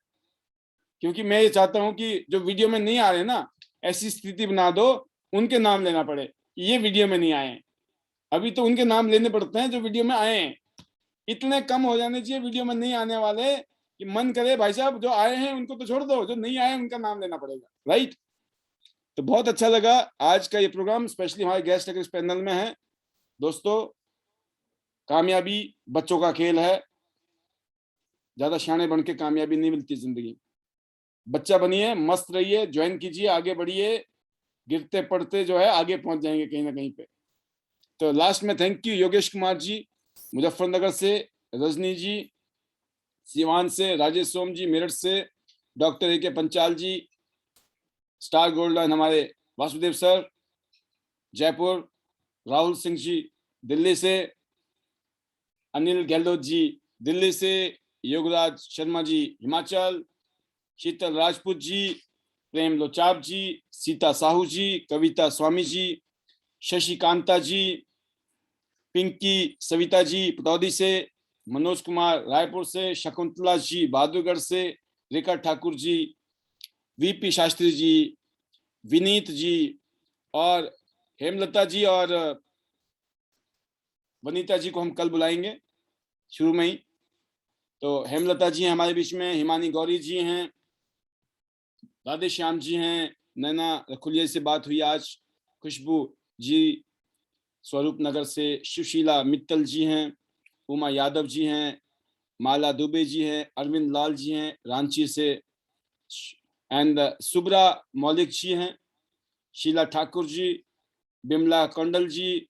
Speaker 1: क्योंकि मैं ये चाहता हूं कि जो वीडियो में नहीं आ रहे ना, ऐसी स्थिति बना दो उनके नाम लेना पड़े, ये वीडियो में नहीं आए। अभी तो उनके नाम लेने पड़ते हैं जो वीडियो में आए हैं। इतने कम हो जाने चाहिए वीडियो में नहीं आने वाले कि मन करे भाई साहब जो आए हैं उनको तो छोड़ दो, जो नहीं आए उनका नाम लेना पड़ेगा, राइट। तो बहुत अच्छा लगा आज का ये प्रोग्राम, स्पेशली हमारे गेस्ट अगर इस पैनल में है। दोस्तों, कामयाबी बच्चों का खेल है, ज्यादा शाणे बन के कामयाबी नहीं मिलती जिंदगी। बच्चा बनिए, मस्त रहिए, ज्वाइन कीजिए, आगे बढ़िए, गिरते पड़ते जो है आगे पहुंच जाएंगे कहीं ना कहीं पे। तो लास्ट में थैंक यू योगेश कुमार जी मुजफ्फरनगर से, रजनी जी सिवान से, राजेश सोम जी मेरठ से, डॉक्टर ए के पंचाल जी, स्टार गोल्ड लाइन हमारे वासुदेव सर जयपुर, राहुल सिंह जी दिल्ली से, अनिल गहलोत जी दिल्ली से, योगराज शर्मा जी हिमाचल, शीतल राजपूत जी, प्रेम लोचाप जी, सीता साहू जी, कविता स्वामी जी, शशि कांता जी, पिंकी सविता जी पतौदी से, मनोज कुमार रायपुर से, शकुंतला जी बहादुरगढ़ से, रेखा ठाकुर जी, वीपी शास्त्री जी, विनीत जी और हेमलता जी और वनीता जी को हम कल बुलाएंगे शुरू में ही। तो हेमलता जी हैं हमारे बीच में, हिमानी गौरी जी हैं, राधे श्याम जी हैं, नैना रखुलिया से बात हुई आज, खुशबू जी स्वरूप नगर से, सुशीला मित्तल जी हैं, उमा यादव जी हैं, माला दुबे जी हैं, अरविंद लाल जी हैं रांची से, एंड सुब्रा मौलिक जी हैं, शीला ठाकुर जी, बिमला कंडल जी,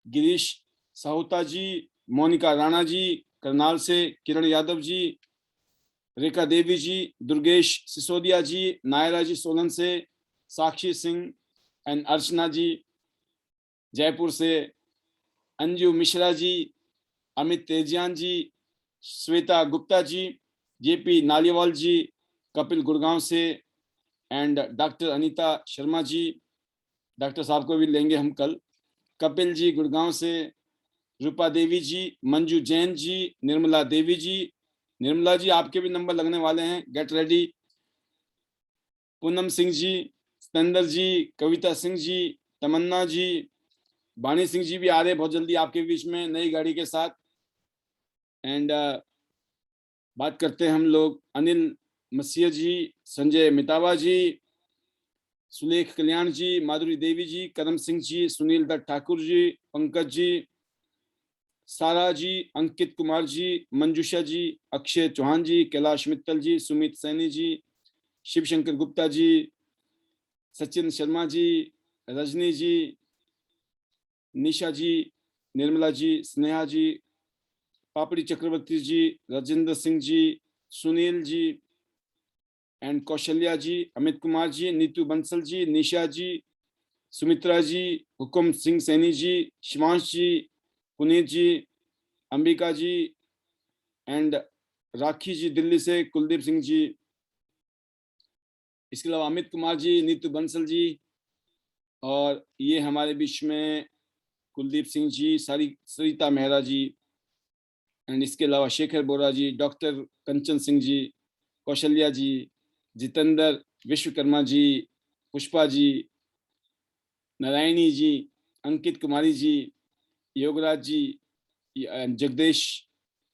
Speaker 1: गिरीश साहुता जी, मोनिका राणा जी करनाल से, किरण यादव जी, रेखा देवी जी, दुर्गेश सिसोदिया जी, नायरा जी सोलन से, साक्षी सिंह एंड अर्चना जी जयपुर से, अंजू मिश्रा जी, अमित तेजियान जी, श्वेता गुप्ता जी, जेपी नालीवाल जी, कपिल गुड़गांव से, and doctor Anita Sharma ji, doctor साहब को भी लेंगे हम कल, कपिल जी गुड़गांव से, रूपा देवी जी, मंजू जैन जी, निर्मला देवी जी, निर्मला जी आपके भी नंबर लगने वाले हैं, गेट रेडी, पूनम सिंह जी, सतेंद्र जी, कविता सिंह जी, तमन्ना जी, बानी सिंह जी भी आ रहे हैं बहुत जल्दी आपके बीच में नई गाड़ी के साथ। एंड बात करते हैं हम लोग अनिल मसीह जी, संजय मितावा जी, सुलेख कल्याण जी, माधुरी देवी जी, करम सिंह जी, सुनील दत्त ठाकुर जी, पंकज जी, सारा जी, अंकित कुमार जी, मंजूषा जी, अक्षय चौहान जी, कैलाश मित्तल जी, सुमित सैनी जी, शिवशंकर गुप्ता जी, सचिन शर्मा जी, रजनी जी, निशा जी, निर्मला जी, स्नेहा जी, पापड़ी चक्रवर्ती जी, राजेंद्र सिंह जी, सुनील जी एंड कौशल्या जी, अमित कुमार जी, नीतू बंसल जी, निशा जी, सुमित्रा जी, हुकुम सिंह सैनी जी, शिवांश जी, पुनीत जी, अंबिका जी एंड राखी जी दिल्ली से, कुलदीप सिंह जी, इसके अलावा अमित कुमार जी, नीतू बंसल जी, और ये हमारे बीच में कुलदीप सिंह जी, सरिता मेहरा जी एंड इसके अलावा शेखर बोरा जी, डॉक्टर कंचन सिंह जी, कौशल्या जी, जितेंद्र विश्वकर्मा जी, पुष्पा जी, नारायणी जी, अंकित कुमारी जी, योगराज जी,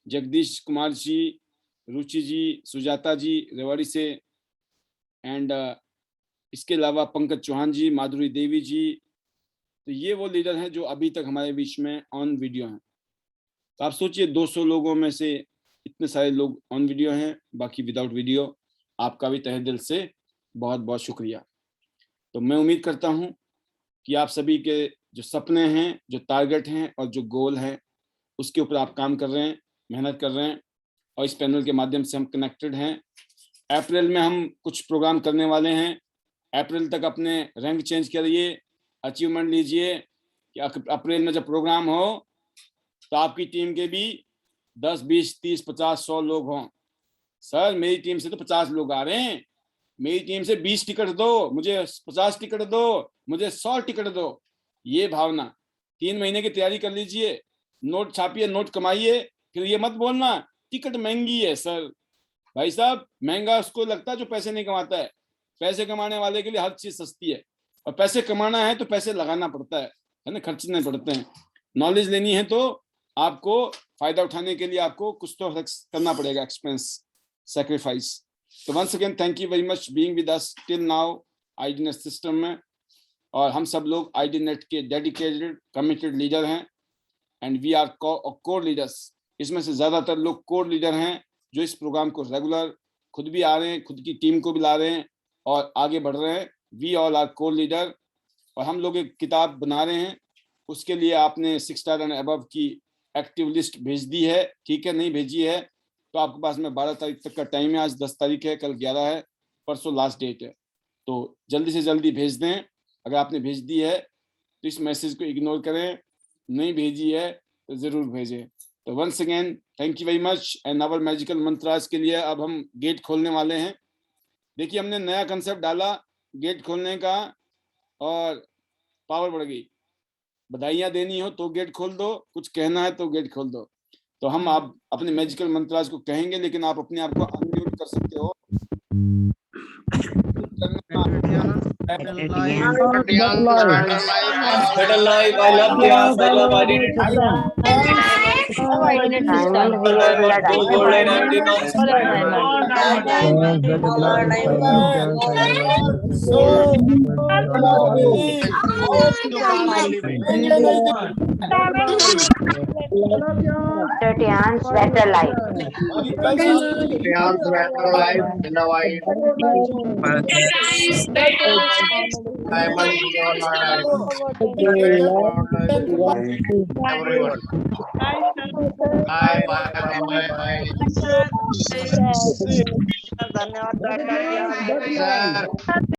Speaker 1: जगदीश कुमार जी, रुचि जी, सुजाता जी रेवाड़ी से एंड इसके अलावा पंकज चौहान जी, माधुरी देवी जी। तो ये वो लीडर हैं जो अभी तक हमारे बीच में ऑन वीडियो हैं। तो आप सोचिए 200 लोगों में से इतने सारे लोग ऑन वीडियो हैं, बाकी विदाउट वीडियो। आपका भी तहे दिल से बहुत बहुत शुक्रिया। तो मैं उम्मीद करता हूं कि आप सभी के जो सपने हैं, जो टारगेट हैं और जो गोल हैं, उसके ऊपर आप काम कर रहे हैं, मेहनत कर रहे हैं और इस पैनल के माध्यम से हम कनेक्टेड हैं। अप्रैल में हम कुछ प्रोग्राम करने वाले हैं। अप्रैल तक अपने रैंक चेंज करिए, अचीवमेंट लीजिए कि अप्रैल में जब प्रोग्राम हो तो आपकी टीम के भी 10, 20, 30, 50, 100 लोग हों। सर मेरी टीम से तो 50 लोग आ रहे हैं, मेरी टीम से 20 टिकट दो, मुझे 50 टिकट दो, मुझे 100 टिकट दो। ये भावना 3 महीने की तैयारी कर लीजिए, नोट छापिए, नोट कमाइए, फिर ये मत बोलना टिकट महंगी है। सर भाई साहब, महंगा उसको लगता है जो पैसे नहीं कमाता है। पैसे कमाने वाले के लिए हर चीज सस्ती है, और पैसे कमाना है तो पैसे लगाना पड़ता है ना, खर्चने पड़ते हैं। नॉलेज लेनी है तो आपको फायदा उठाने के लिए आपको कुछ तो करना पड़ेगा, एक्सपेंस, सैक्रिफाइस। तो once again thank you very much being with us till now ID net system में। और हम सब लोग आईडीनेट के डेडिकेटेड कमिटेड लीडर हैं and we are core leaders. इसमें से ज्यादातर लोग कोर लीडर हैं जो इस प्रोग्राम को रेगुलर खुद भी आ रहे हैं, खुद की टीम को भी ला रहे हैं और आगे बढ़ रहे हैं। We all are core leader. और हम लोग एक किताब बना रहे हैं, उसके लिए आपने 6 स्टार एंड अबव की एक्टिव लिस्ट भेज दी है, ठीक है? नहीं भेजी है तो आपके पास में 12 तारीख तक का टाइम है। आज 10 तारीख है, कल 11 है, परसों लास्ट डेट है। तो जल्दी से जल्दी भेज दें। अगर आपने भेज दी है तो इस मैसेज को इग्नोर करें, नहीं भेजी है तो जरूर भेजें। तो once again thank you very much and our magical mantras के लिए अब हम गेट खोलने वाले हैं। देखिए हमने नया कंसेप्ट डाला गेट खोलने का और पावर बढ़ गई। बधाइयां देनी हो तो गेट खोल दो, कुछ कहना है तो गेट खोल दो। तो हम आप अपने मैजिकल मंत्रास को कहेंगे, लेकिन आप अपने आप को अनम्यूट कर सकते हो।
Speaker 5: better life.
Speaker 3: धन्यवाद।